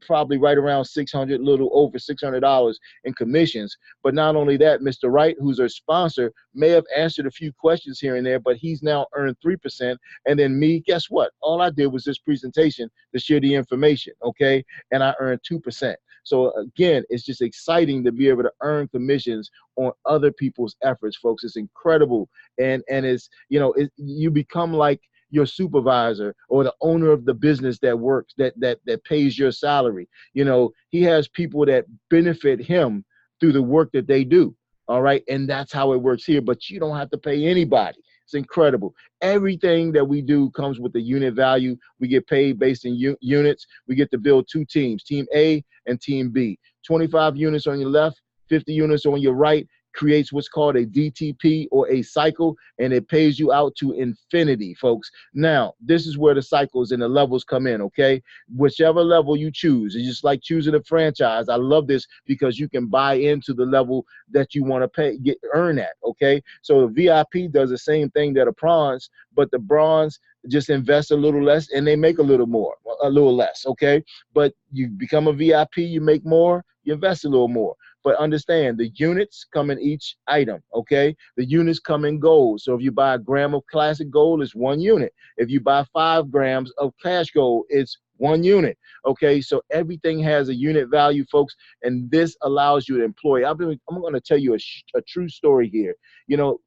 probably right around 600, little over $600 in commissions. But not only that, Mr. Wright, who's her sponsor, may have answered a few questions here and there, but he's now earned 3%. And then me, guess what? All I did was this presentation to share the information, okay? And I earned 2%. So again, it's just exciting to be able to earn commissions on other people's efforts, folks. It's incredible. And it's, you know, you become like your supervisor or the owner of the business that works, that pays your salary. You know, he has people that benefit him through the work that they do. All right. And that's how it works here. But you don't have to pay anybody. It's incredible. Everything that we do comes with a unit value. We get paid based in units. We get to build 2 teams, Team A and Team B. 25 units on your left, 50 units on your right. creates what's called a DTP, or a cycle, and it pays you out to infinity, folks. Now, this is where the cycles and the levels come in, okay? Whichever level you choose, it's just like choosing a franchise. I love this because you can buy into the level that you want to earn at, okay? So the VIP does the same thing that a bronze, but the bronze just invest a little less and they make a little more, a little less, okay? But you become a VIP, you make more, you invest a little more. But understand, the units come in each item, okay? The units come in gold. So if you buy a gram of classic gold, it's 1 unit. If you buy 5 grams of cash gold, it's 1 unit, okay? So everything has a unit value, folks, and this allows you to employ. I'm going to tell you a true story here. You know,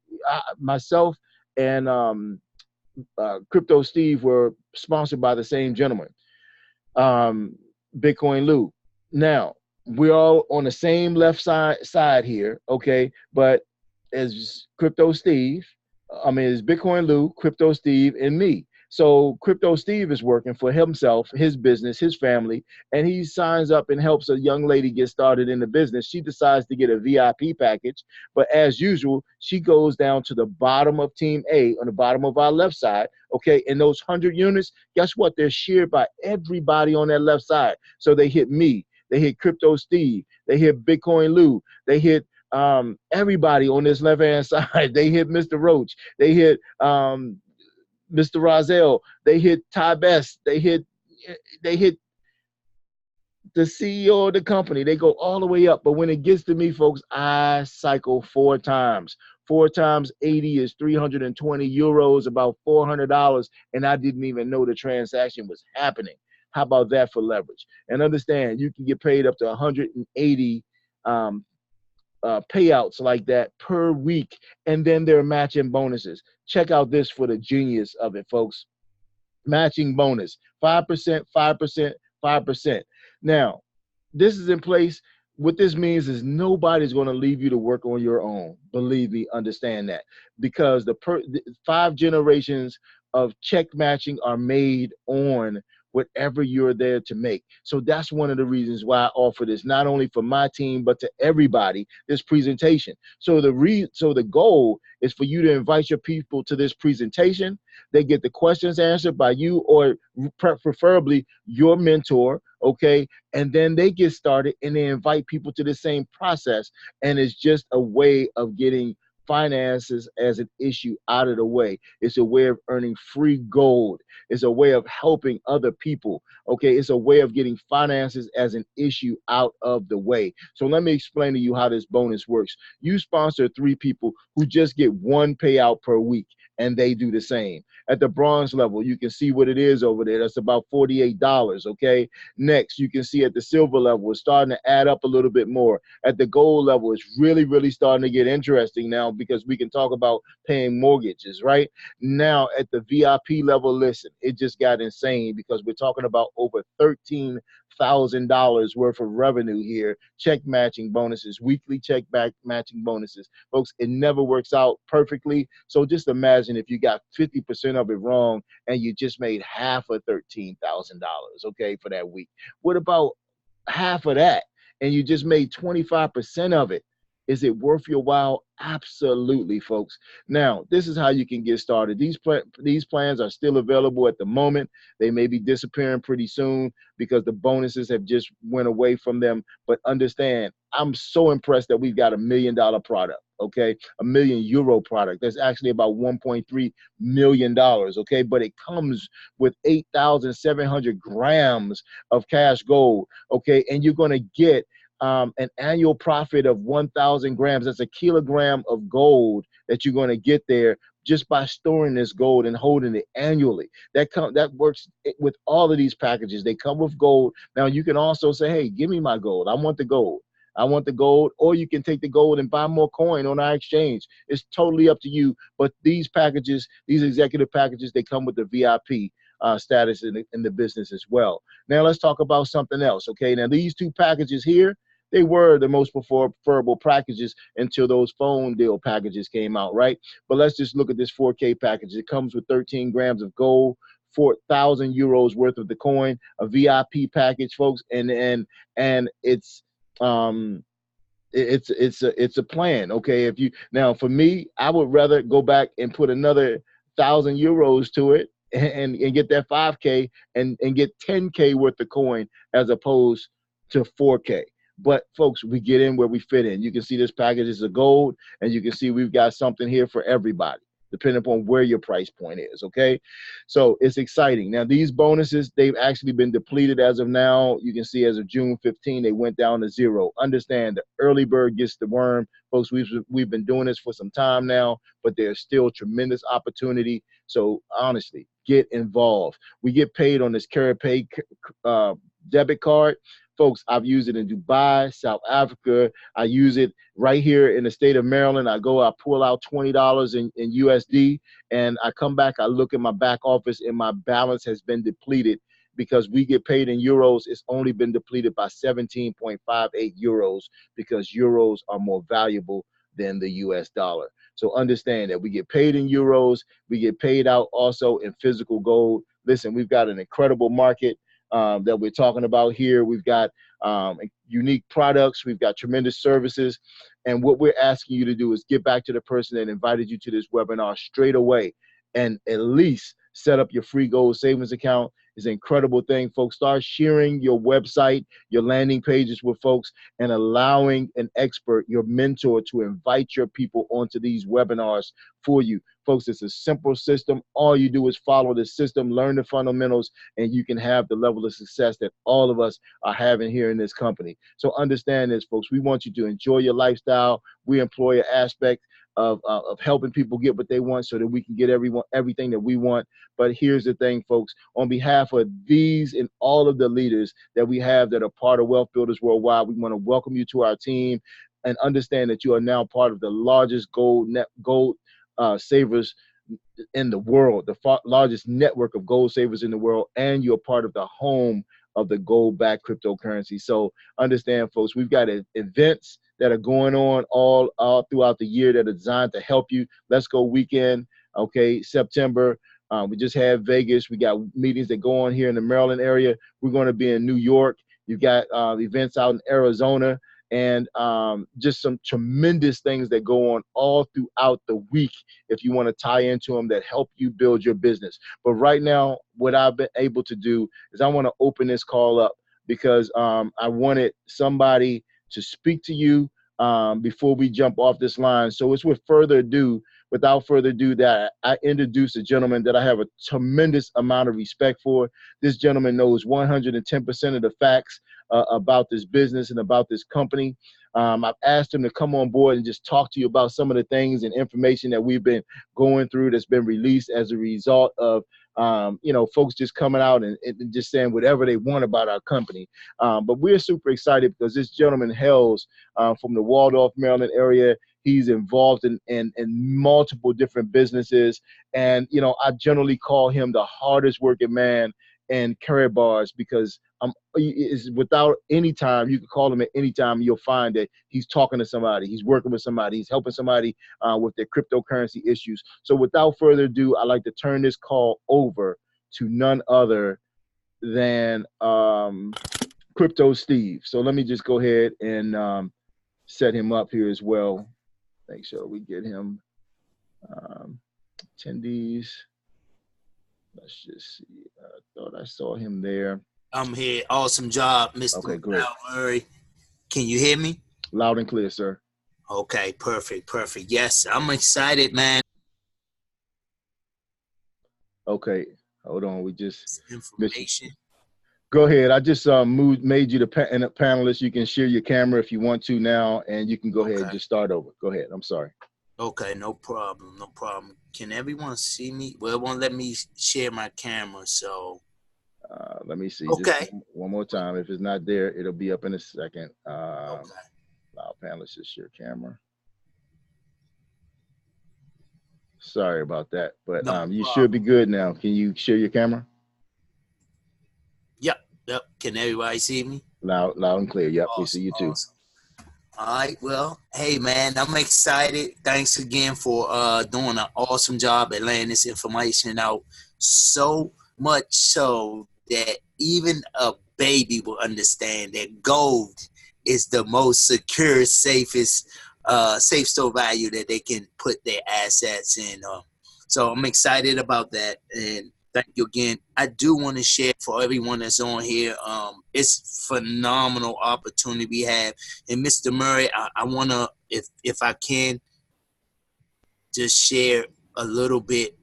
myself and Crypto Steve were sponsored by the same gentleman, Bitcoin Lou. Now, we're all on the same left side here, okay? But as Crypto Steve, it's Bitcoin Lou, Crypto Steve, and me. So Crypto Steve is working for himself, his business, his family, and he signs up and helps a young lady get started in the business. She decides to get a VIP package, but as usual, she goes down to the bottom of Team A on the bottom of our left side, okay? And those 100 units, guess what? They're shared by everybody on that left side. So they hit me, they hit Crypto Steve, they hit Bitcoin Lou, they hit everybody on this left-hand side. They hit Mr. Roach, they hit Mr. Rozelle, they hit Ty Best, they hit the CEO of the company. They go all the way up. But when it gets to me, folks, I cycle 4 times. 4 times 80 is 320 euros, about $400, and I didn't even know the transaction was happening. How about that for leverage? And understand, you can get paid up to 180 payouts like that per week, and then there are matching bonuses. Check out this for the genius of it, folks. Matching bonus, 5%, 5%, 5%. Now, this is in place. What this means is nobody's going to leave you to work on your own. Believe me, understand that, because the 5 generations of check matching are made on whatever you're there to make. So that's one of the reasons why I offer this, not only for my team, but to everybody, this presentation. So the goal is for you to invite your people to this presentation. They get the questions answered by you, or preferably your mentor, okay? And then they get started and they invite people to the same process. And it's just a way of getting finances as an issue out of the way. It's a way of earning free gold. It's a way of helping other people. Okay, it's a way of getting finances as an issue out of the way. So let me explain to you how this bonus works. You sponsor 3 people who just get 1 payout per week, and they do the same. At the bronze level, you can see what it is over there. That's about $48, okay? Next, you can see at the silver level, it's starting to add up a little bit more. At the gold level, it's really, really starting to get interesting now, because we can talk about paying mortgages, right? Now, at the VIP level, listen, it just got insane, because we're talking about over $13,000 worth of revenue here. Check matching bonuses, weekly check back matching bonuses. Folks, it never works out perfectly. So just imagine if you got 50% of it wrong and you just made half of $13,000, okay, for that week. What about half of that and you just made 25% of it? Is it worth your while? Absolutely, folks. Now, this is how you can get started. These plans are still available at the moment. They may be disappearing pretty soon because the bonuses have just went away from them. But understand, I'm so impressed that we've got $1 million product, okay? €1 million product. That's actually about $1.3 million, okay? But it comes with 8,700 grams of cash gold, okay? And you're going to get an annual profit of 1,000 grams. That's a kilogram of gold that you're going to get there just by storing this gold and holding it annually. That works with all of these packages. They come with gold. Now you can also say, hey, give me my gold. I want the gold. I want the gold. Or you can take the gold and buy more coin on our exchange. It's totally up to you. But these packages, these executive packages, they come with the VIP status in the business as well. Now let's talk about something else. Okay, now these 2 packages here, they were the most preferable packages until those phone deal packages came out, right? But let's just look at this 4K package. It comes with 13 grams of gold, 4,000 euros worth of the coin, a VIP package, folks, and it's it's a plan. Okay, if you now for me, I would rather go back and put another 1,000 euros to it and get that 5K and get 10K worth of coin as opposed to 4K. But folks, we get in where we fit in. You can see this package is a gold, and you can see we've got something here for everybody, depending upon where your price point is, okay? So it's exciting. Now, these bonuses, they've actually been depleted as of now. You can see as of June 15, they went down to 0. Understand the early bird gets the worm. Folks, we've been doing this for some time now, but there's still tremendous opportunity. So honestly, get involved. We get paid on this Karatpay debit card. Folks, I've used it in Dubai, South Africa. I use it right here in the state of Maryland. I pull out $20 in USD, and I come back, I look at my back office, and my balance has been depleted because we get paid in euros. It's only been depleted by 17.58 euros because euros are more valuable than the US dollar. So understand that we get paid in euros. We get paid out also in physical gold. Listen, we've got an incredible market that we're talking about here. We've got unique products. We've got tremendous services. And what we're asking you to do is get back to the person that invited you to this webinar straight away and at least set up your free gold savings account. It's an incredible thing, folks. Start sharing your website, your landing pages with folks, and allowing an expert, your mentor, to invite your people onto these webinars for you. Folks, it's a simple system. All you do is follow the system, learn the fundamentals, and you can have the level of success that all of us are having here in this company. So understand this, folks. We want you to enjoy your lifestyle. We employ an aspect of helping people get what they want so that we can get everything that we want. But here's the thing, folks. On behalf of these and all of the leaders that we have that are part of Wealth Builders Worldwide, we want to welcome you to our team and understand that you are now part of the largest gold savers in the world, the largest network of gold savers in the world, and you're part of the home of the gold-backed cryptocurrency. So understand, folks, we've got events that are going on all throughout the year that are designed to help you. Let's Go weekend, okay, September. We just had Vegas. We got meetings that go on here in the Maryland area. We're going to be in New York. You've got events out in Arizona, and just some tremendous things that go on all throughout the week if you want to tie into them that help you build your business. But right now, what I've been able to do is I want to open this call up because I wanted somebody to speak to you before we jump off this line. So it's without further ado, that I introduce a gentleman that I have a tremendous amount of respect for. This gentleman knows 110% of the facts about this business and about this company. I've asked him to come on board and just talk to you about some of the things and information that we've been going through that's been released as a result of folks just coming out and just saying whatever they want about our company. But we're super excited because this gentleman hails from the Waldorf, Maryland area. He's involved in multiple different businesses. And, I generally call him the hardest working man in Karatbars because without any time, you can call him at any time, you'll find that he's talking to somebody, he's working with somebody, he's helping somebody with their cryptocurrency issues. So without further ado, I'd like to turn this call over to none other than Crypto Steve. So let me just go ahead and set him up here as well. Make sure we get him attendees. Let's just see. I thought I saw him there. I'm here. Awesome job, Mr. Okay, great. Murray. Can you hear me? Loud and clear, sir. Okay, perfect. Yes, I'm excited, man. Okay, hold on. We just information. Go ahead. I just made you the panelist. You can share your camera if you want to now, and you can go ahead and just start over. Go ahead. I'm sorry. Okay, no problem. Can everyone see me? Well, it won't let me share my camera, so. Let me see. Okay. Just one more time. If it's not there, it'll be up in a second. Okay. Allow panelists to share camera. Sorry about that, but you should be good now. Can you share your camera? Yep. Can everybody see me? Loud and clear. Yep, awesome, we see you too. Awesome. All right. Well, hey, man, I'm excited. Thanks again for doing an awesome job at laying this information out. So much so that even a baby will understand that gold is the most secure, safest, safe store value that they can put their assets in. So I'm excited about that, and thank you again. I do want to share for everyone that's on here. It's phenomenal opportunity we have. And Mr. Murray, I want to, if I can, just share a little bit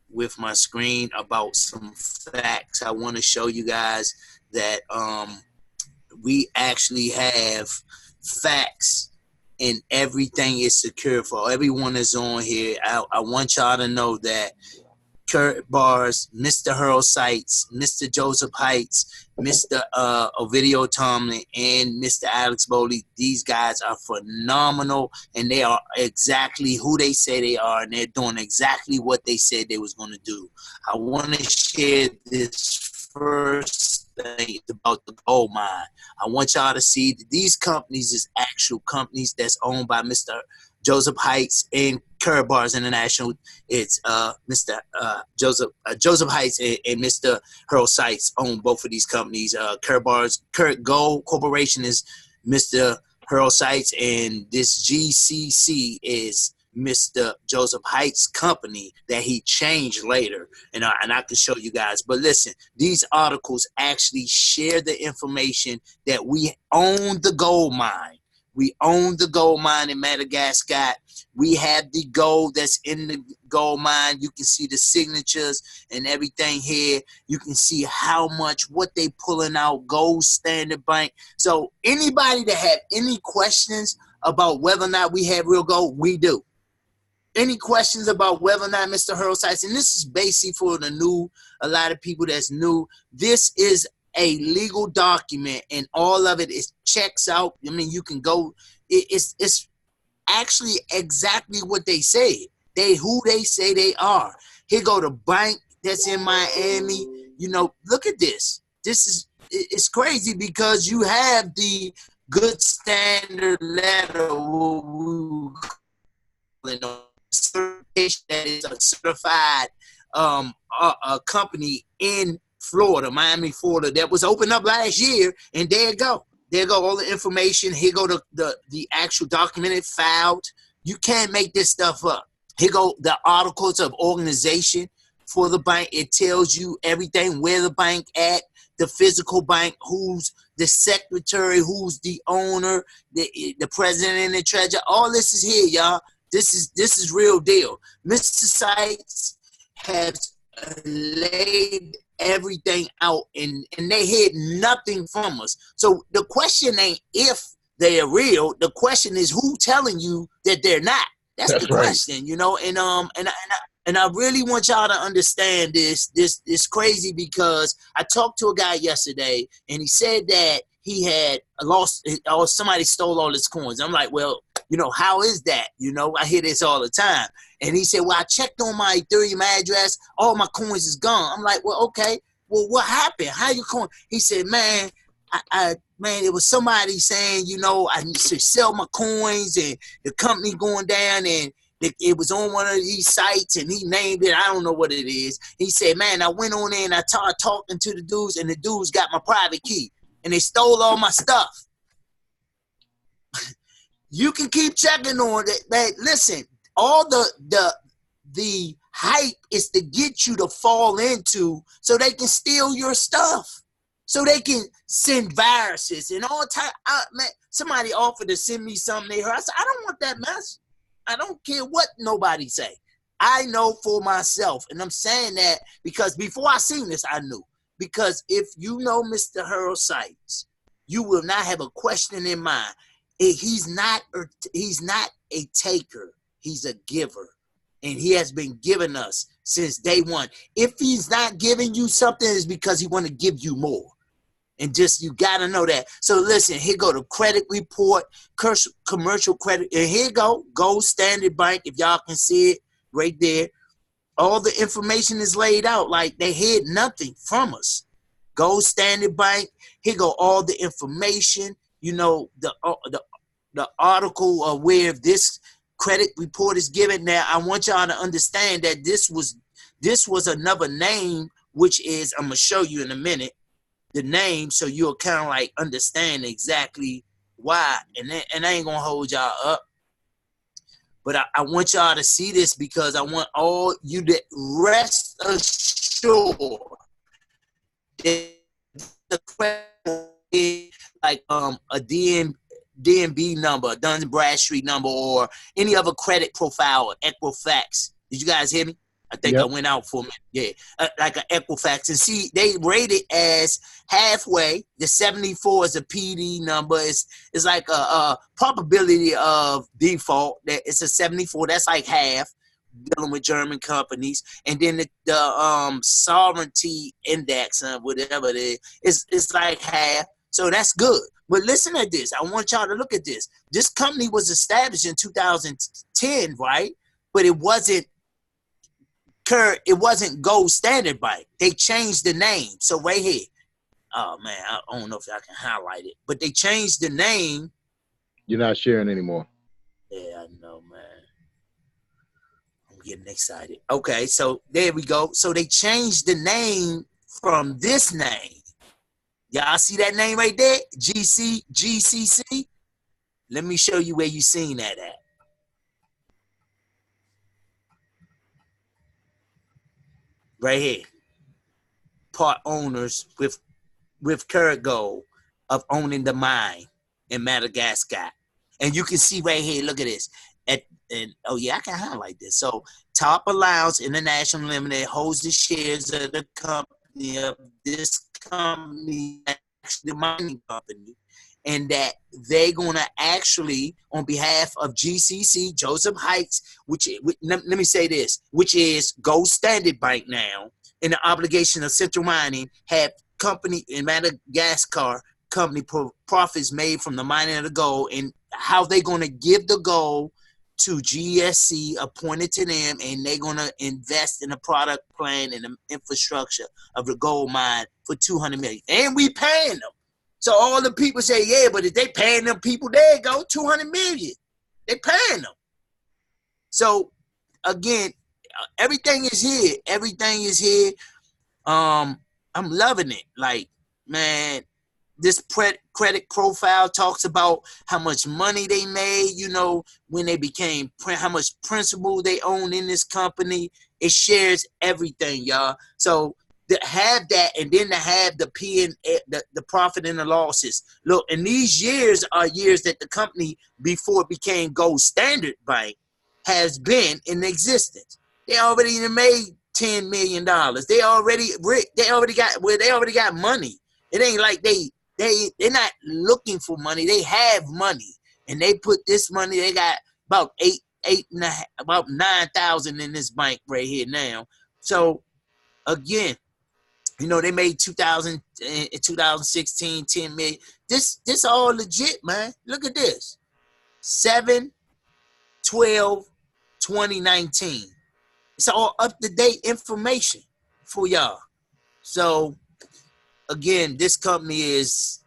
with my screen about some facts. I want to show you guys that we actually have facts and everything is secure for everyone that's on here. I want y'all to know that Karatbars, Mr. Hurl Sites, Mr. Joseph Heights, Mr. Ovidio Tomlin, and Mr. Alex Bowley, these guys are phenomenal, and they are exactly who they say they are, and they're doing exactly what they said they was going to do. I want to share this first thing about the gold mine. I want y'all to see that these companies is actual companies that's owned by Mr. Joseph Heights and Karatbars International. It's Mr. Joseph Heights and Mr. Hurl Sites own both of these companies. Karat Gold Corporation is Mr. Hurl Sites, and this GCC is Mr. Joseph Heights' company that he changed later, and I can show you guys. But listen, these articles actually share the information that we own the gold mine. We own the gold mine in Madagascar. We have the gold that's in the gold mine. You can see the signatures and everything here. You can see how much, what they pulling out, Gold Standard Bank. So anybody that have any questions about whether or not we have real gold, we do. Any questions about whether or not Mr. Hurl Sites, and this is basically for the new, a lot of people that's new, this is a legal document, and all of it is checks out. I mean, you can go, it's actually exactly what they said. Who they say they are. Here go the bank that's in Miami. You know, look at this. It's crazy because you have the good standard letter, certification that is a certified a company in Florida, Miami, Florida, that was opened up last year, and there you go. There go all the information. Here go the actual documented filed. You can't make this stuff up. Here go the articles of organization for the bank. It tells you everything, where the bank at, the physical bank, who's the secretary, who's the owner, the president and the treasurer. All this is here, y'all. This is real deal. Mr. Sites has laid everything out, and they hid nothing from us. So the question ain't if they are real. The question is who telling you that they're not. That's the question, you know. And I really want y'all to understand this. This crazy because I talked to a guy yesterday, and he said that he had lost, or somebody stole all his coins. I'm like, well, you know, how is that? You know, I hear this all the time. And he said, well, I checked on my Ethereum address. All my coins is gone. I'm like, well, okay. Well, what happened? How you coin? He said, man, man, it was somebody saying, you know, I need to sell my coins, and the company going down, and it was on one of these sites, and he named it. I don't know what it is. He said, man, I went on there and I started talking to the dudes, and the dudes got my private key, and they stole all my stuff. You can keep checking on it, but listen, all the hype is to get you to fall into so they can steal your stuff, so they can send viruses and all time. Man, somebody offered to send me something they heard. I said, I don't want that mess. I don't care what nobody say. I know for myself, and I'm saying that because before I seen this, I knew. Because if you know Mr. Hurl Sites, you will not have a question in mind. He's not a taker. He's a giver. And he has been giving us since day one. If he's not giving you something, it's because he want to give you more. And just, you got to know that. So listen, here go the credit report, commercial credit. And here go, Gold Standard Bank, if y'all can see it right there. All the information is laid out. Like, they hid nothing from us. Gold Standard Bank, here go all the information. You know, the article of where this credit report is given. Now, I want y'all to understand that this was another name, which is, I'm going to show you in a minute, the name, so you'll kind of like understand exactly why, and I ain't gonna hold y'all up, but I want y'all to see this because I want all you to rest assured that the credit like a DNB number, a Dun & Bradstreet number, or any other credit profile, Equifax. Did you guys hear me? I think I went out for a minute. Yeah, like an Equifax. And see, they rate it as halfway. The 74 is a PD number. It's like a probability of default. That it's a 74. That's like half, dealing with German companies. And then the sovereignty index, whatever it is, it's like half. So that's good. But listen to this. I want y'all to look at this. This company was established in 2010, right? But it wasn't Gold Standard Bank. They changed the name. So right here. Oh, man, I don't know if I can highlight it. But they changed the name. You're not sharing anymore. Yeah, I know, man. I'm getting excited. Okay, so there we go. So they changed the name from this name. Y'all see that name right there? GCC? Let me show you where you seen that at. Right here. Part owners with Karat Gold of owning the mine in Madagascar. And you can see right here, look at this. Oh yeah, I can highlight this. So Top Allowance International Limited holds the shares of the company of this company, the mining company, and that they're gonna actually, on behalf of GCC, Joseph Heights, let me say this, which is Gold Standard Bank now, and the obligation of Central Mining, have company in Madagascar company profits made from the mining of the gold, and how they're gonna give the gold to GSC appointed to them, and they're gonna invest in a product plan and the infrastructure of the gold mine for $200 million, and we paying them. So all the people say, yeah, but if they paying them people, there you go, $200 million. They paying them. So again, everything is here. Everything is here. I'm loving it. Like, man, this credit profile talks about how much money they made, you know, when they became, how much principal they own in this company. It shares everything, y'all. So to have that, and then to have the the profit and the losses. Look, and these years are years that the company, before it became Gold Standard Bank, has been in existence. They already made $10 million. They already got money. It ain't like they're not looking for money. They have money, and they put this money. They got about about 9,000 in this bank right here now. So again, you know, they made 2016 10 million. This all legit, man. Look at this. 7/12/2019. It's all up-to-date information for y'all. So again, this company is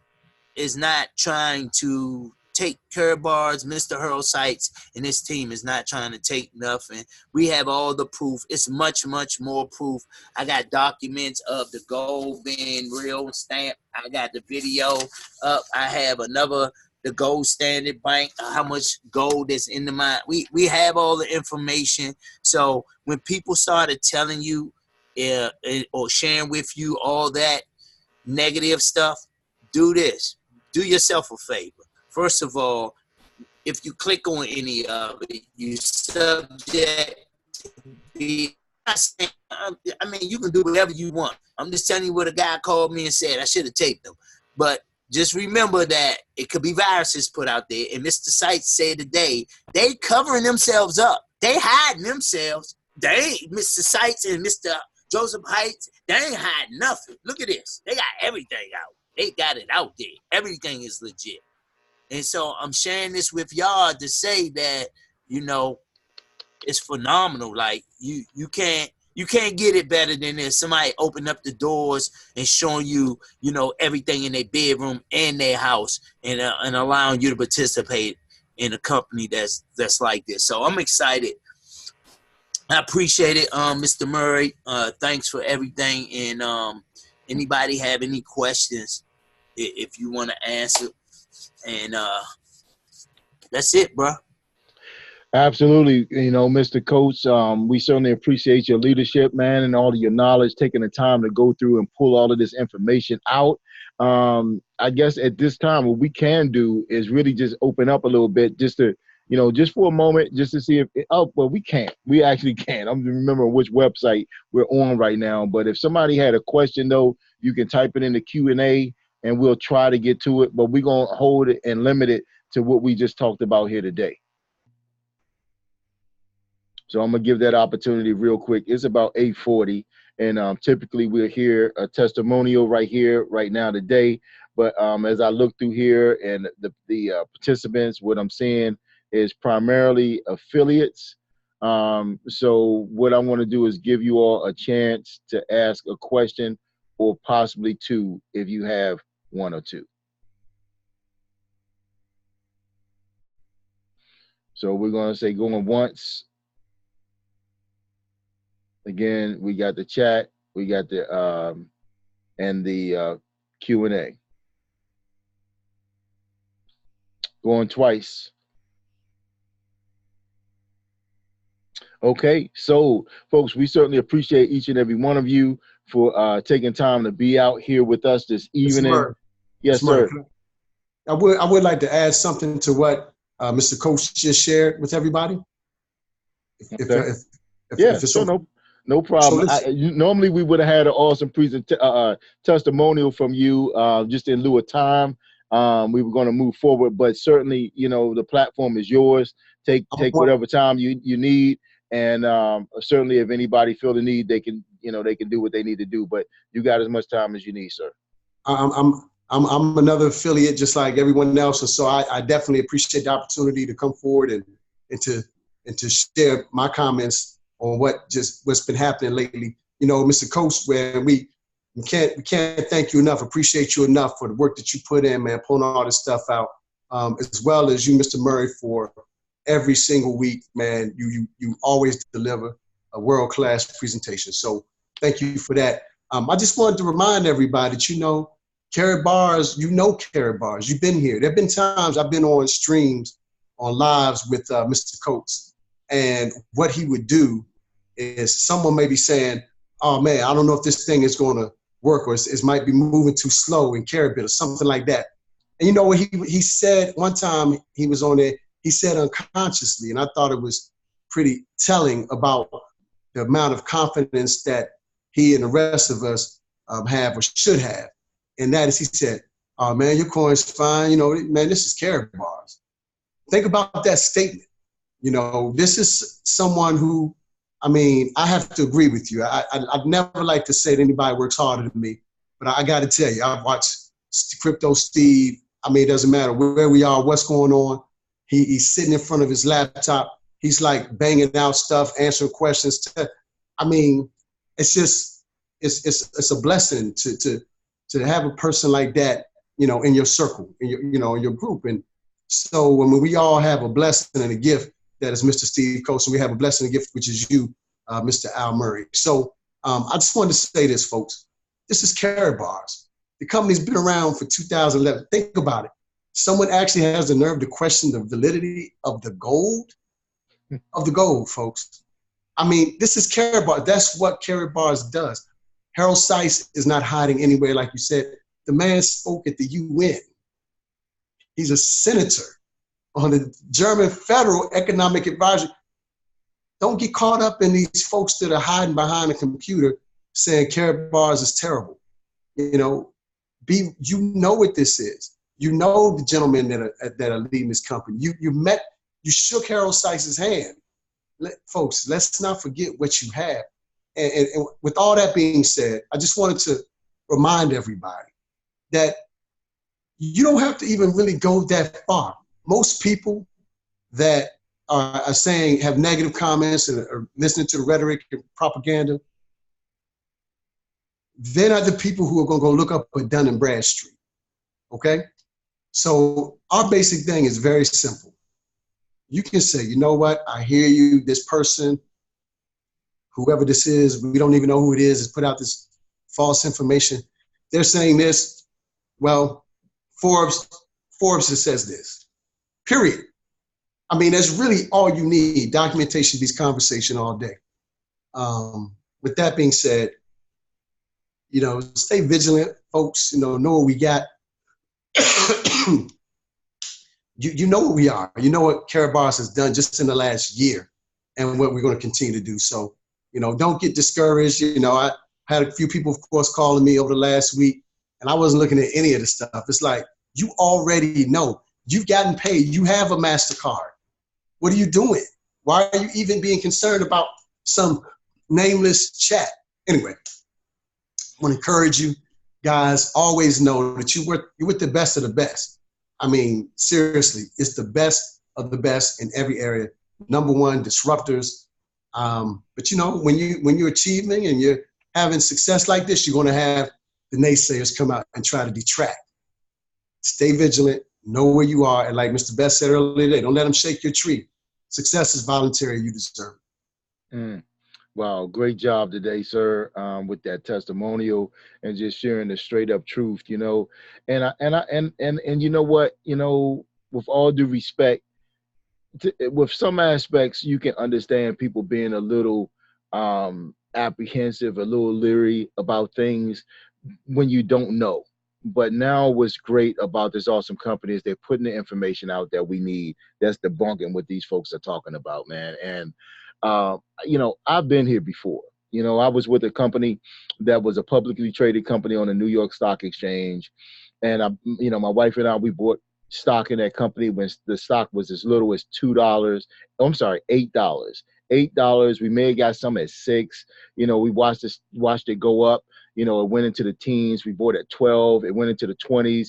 not trying to take Karatbars, Mr. Hurl Sites, and his team is not trying to take nothing. We have all the proof. It's much, much more proof. I got documents of the gold being real stamped. I got the video up. I have the Gold Standard Bank, how much gold is in the mine. We have all the information. So when people started telling you or sharing with you all that negative stuff, do this. Do yourself a favor. First of all, if you click on any of it, you subject to be. I mean, you can do whatever you want. I'm just telling you what a guy called me and said. I should have taped him. But just remember that it could be viruses put out there. And Mr. Sites said today, they covering themselves up. They hiding themselves. They ain't Mr. Sites and Mr. Joseph Heights. They ain't hiding nothing. Look at this. They got everything out. They got it out there. Everything is legit. And so I'm sharing this with y'all to say that, you know, it's phenomenal. Like you can't get it better than this. Somebody open up the doors and showing you, you know, everything in their bedroom and their house, and allowing you to participate in a company that's like this. So I'm excited. I appreciate it, Mr. Murray. Thanks for everything. And anybody have any questions, if you want to answer, And that's it, bro. Absolutely. You know, Mr. Coach, we certainly appreciate your leadership, man, and all of your knowledge, taking the time to go through and pull all of this information out. I guess at this time, what we can do is really just open up a little bit just to, you know, just for a moment, just to see if, well, we can't. We actually can't. I'm remembering which website we're on right now. But if somebody had a question, though, you can type it in the Q&A and we'll try to get to it. But we're going to hold it and limit it to what we just talked about here today. So I'm going to give that opportunity real quick. It's about 8:40, and typically we'll hear a testimonial right here, right now today. But as I look through here and the participants, what I'm seeing is primarily affiliates. So what I want to do is give you all a chance to ask a question or possibly two if you have one or two. So we're going to say going once. Again, we got the chat, we got the and the Q&A. Going twice. Okay, so folks, we certainly appreciate each and every one of you for taking time to be out here with us this evening. Yes, sir. I would like to add something to what Mr. Coach just shared with everybody. No problem. Normally, we would have had an awesome testimonial from you just in lieu of time. We were going to move forward, but certainly, you know, the platform is yours. Take whatever time you need, and certainly, if anybody feel the need, they can do what they need to do. But you got as much time as you need, sir. I'm another affiliate, just like everyone else, and so I definitely appreciate the opportunity to come forward and to share my comments on what's been happening lately. You know, Mr. Coach, where we can't thank you enough, appreciate you enough for the work that you put in, man, pulling all this stuff out, as well as you, Mr. Murray, for every single week, man. You always deliver a world-class presentation. So thank you for that. I just wanted to remind everybody that, you know, Karatbars, Karatbars, you've been here. There have been times I've been on streams, on lives with Mr. Coates, and what he would do is someone may be saying, oh man, I don't know if this thing is going to work, or it might be moving too slow in Caribbean or something like that. And you know what he said one time he was on there, he said unconsciously, and I thought it was pretty telling about the amount of confidence that he and the rest of us have or should have. And that is, he said, oh man, your coin's fine. You know, man, this is Karatbars. Think about that statement. You know, this is someone who, I mean, I have to agree with you. I'd never like to say that anybody works harder than me, but I got to tell you, I've watched Crypto Steve. I mean, it doesn't matter where we are, what's going on. He's sitting in front of his laptop. He's like banging out stuff, answering questions. I mean, it's just, it's a blessing to have a person like that, you know, in your circle, in your group. And so when we all have a blessing and a gift, that is Mr. Steve Coates, and we have a blessing and gift, which is you, Mr. Al Murray. So I just wanted to say this, folks. This is Karatbars. The company's been around for 2011. Think about it. Someone actually has the nerve to question the validity of the gold, folks. I mean, this is Karatbars. That's what Karatbars does. Harold Seiss is not hiding anywhere, like you said. The man spoke at the UN. He's a senator on the German Federal Economic Advisory. Don't get caught up in these folks that are hiding behind a computer saying Karatbars is terrible. You know, you know what this is. You know the gentlemen that are leading this company. You shook Harold Seiss's hand. Folks, let's not forget what you have. And with all that being said, I just wanted to remind everybody that you don't have to even really go that far. Most people that are saying, have negative comments and are listening to the rhetoric and propaganda, they're not the people who are going to go look up a Dun & Bradstreet, okay? So our basic thing is very simple. You can say, you know what, I hear you, this person, whoever this is, we don't even know who it is, has put out this false information. They're saying this. Well, Forbes Forbes that says this, period. I mean, that's really all you need. Documentation beats conversation all day. With that being said, you know, stay vigilant, folks. You know what we got. you know what we are. You know what Karatbars has done just in the last year and what we're going to continue to do. So, you know, don't get discouraged. You know, I had a few people, of course, calling me over the last week, and I wasn't looking at any of the stuff. It's like, you already know. You've gotten paid. You have a MasterCard. What are you doing? Why are you even being concerned about some nameless chat? Anyway, I want to encourage you guys, always know that you're with the best of the best. I mean, seriously, it's the best of the best in every area. Number one, disruptors. But you know, when you're achieving and you're having success like this, you're going to have the naysayers come out and try to detract. Stay vigilant, know where you are, and like Mr. Best said earlier today, don't let them shake your tree. Success is voluntary, you deserve it. Wow, great job today, sir, with that testimonial and just sharing the straight up truth, you know. And you know what, you know, with all due respect, with some aspects, you can understand people being a little apprehensive, a little leery about things when you don't know. But now what's great about this awesome company is they're putting the information out that we need. That's debunking what these folks are talking about, man. And you know, I've been here before. You know, I was with a company that was a publicly traded company on the New York Stock Exchange. And, you know, my wife and I, we bought stock in that company when the stock was as little as $2. I'm sorry, $8. $8. We may have got some at $6. You know, we watched it go up. You know, it went into the teens. We bought at 12. It went into the 20s.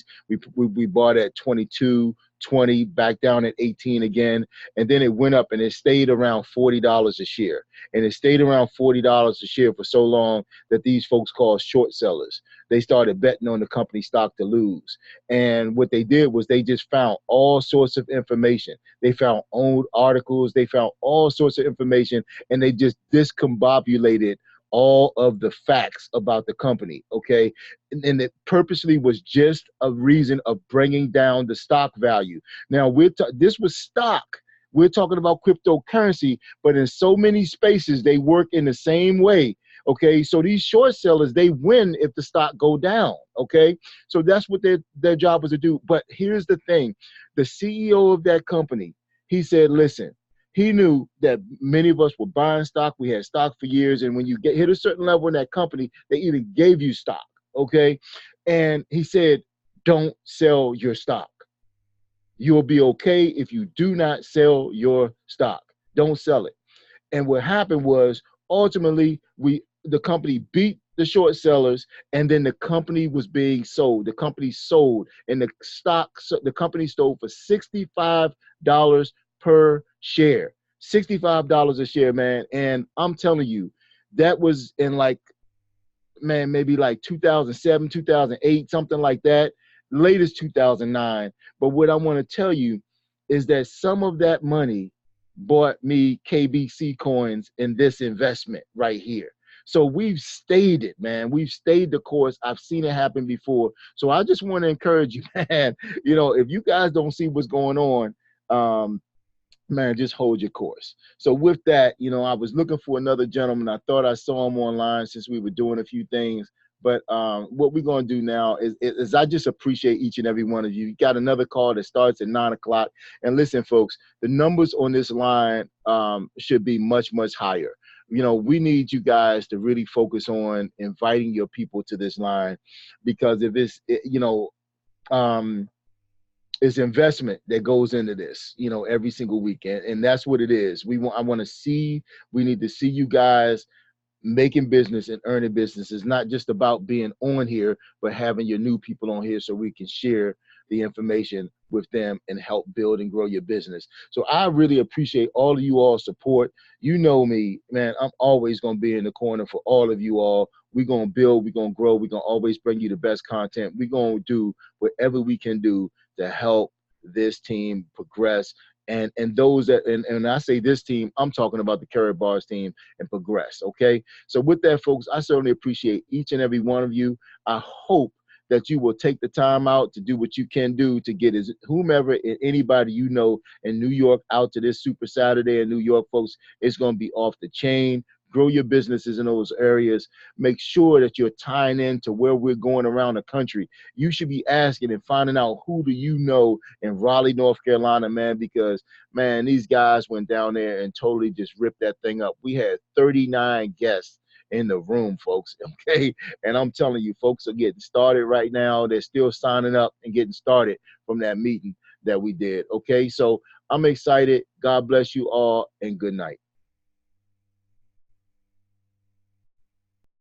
We bought at 22, 20, back down at 18 again. And then it went up and it stayed around $40 a share. And it stayed around $40 a share for so long that these folks called short sellers. They started betting on the company stock to lose. And what they did was they just found all sorts of information. They found old articles. They found all sorts of information, and they just discombobulated all of the facts about the company, okay? And it purposely was just a reason of bringing down the stock value. Now, this was stock. We're talking about cryptocurrency, but in so many spaces, they work in the same way, okay? So these short sellers, they win if the stock go down, okay? So that's what their job was to do. But here's the thing. The CEO of that company, he said, listen, he knew that many of us were buying stock. We had stock for years. And when you hit a certain level in that company, they even gave you stock, okay? And he said, don't sell your stock. You'll be okay if you do not sell your stock. Don't sell it. And what happened was, ultimately, the company beat the short sellers, and then the company was being sold. The company sold, and the company sold for $65 per share. $65 a share, man. And I'm telling you, that was in like, man, maybe like 2007, 2008, something like that. Latest 2009. But what I want to tell you is that some of that money bought me KBC coins in this investment right here. So we've stayed it, man. We've stayed the course. I've seen it happen before. So I just want to encourage you, man. You know, if you guys don't see what's going on, man, just hold your course. So with that, you know, I was looking for another gentleman. I thought I saw him online since we were doing a few things. But what we're going to do now is I just appreciate each and every one of you. You got another call that starts at 9 o'clock. And listen, folks, the numbers on this line should be much, much higher. You know, we need you guys to really focus on inviting your people to this line, because if it's, you know, it's investment that goes into this, you know, every single weekend. And that's what it is. We need to see you guys making business and earning business. Is not just about being on here, but having your new people on here so we can share the information with them and help build and grow your business. So I really appreciate all of you all's support. You know me, man, I'm always going to be in the corner for all of you all. We're going to build, we're going to grow, we're going to always bring you the best content. We're going to do whatever we can do to help this team progress. And those that, and I say this team, I'm talking about the Karatbars team, and progress, okay? So with that, folks, I certainly appreciate each and every one of you. I hope that you will take the time out to do what you can do to get whomever and anybody you know in New York out to this Super Saturday in New York, folks. It's going to be off the chain. Grow your businesses in those areas. Make sure that you're tying into where we're going around the country. You should be asking and finding out who do you know in Raleigh, North Carolina, man, because, man, these guys went down there and totally just ripped that thing up. We had 39 guests in the room, folks, okay? And I'm telling you, folks are getting started right now. They're still signing up and getting started from that meeting that we did, okay? So I'm excited. God bless you all, and good night.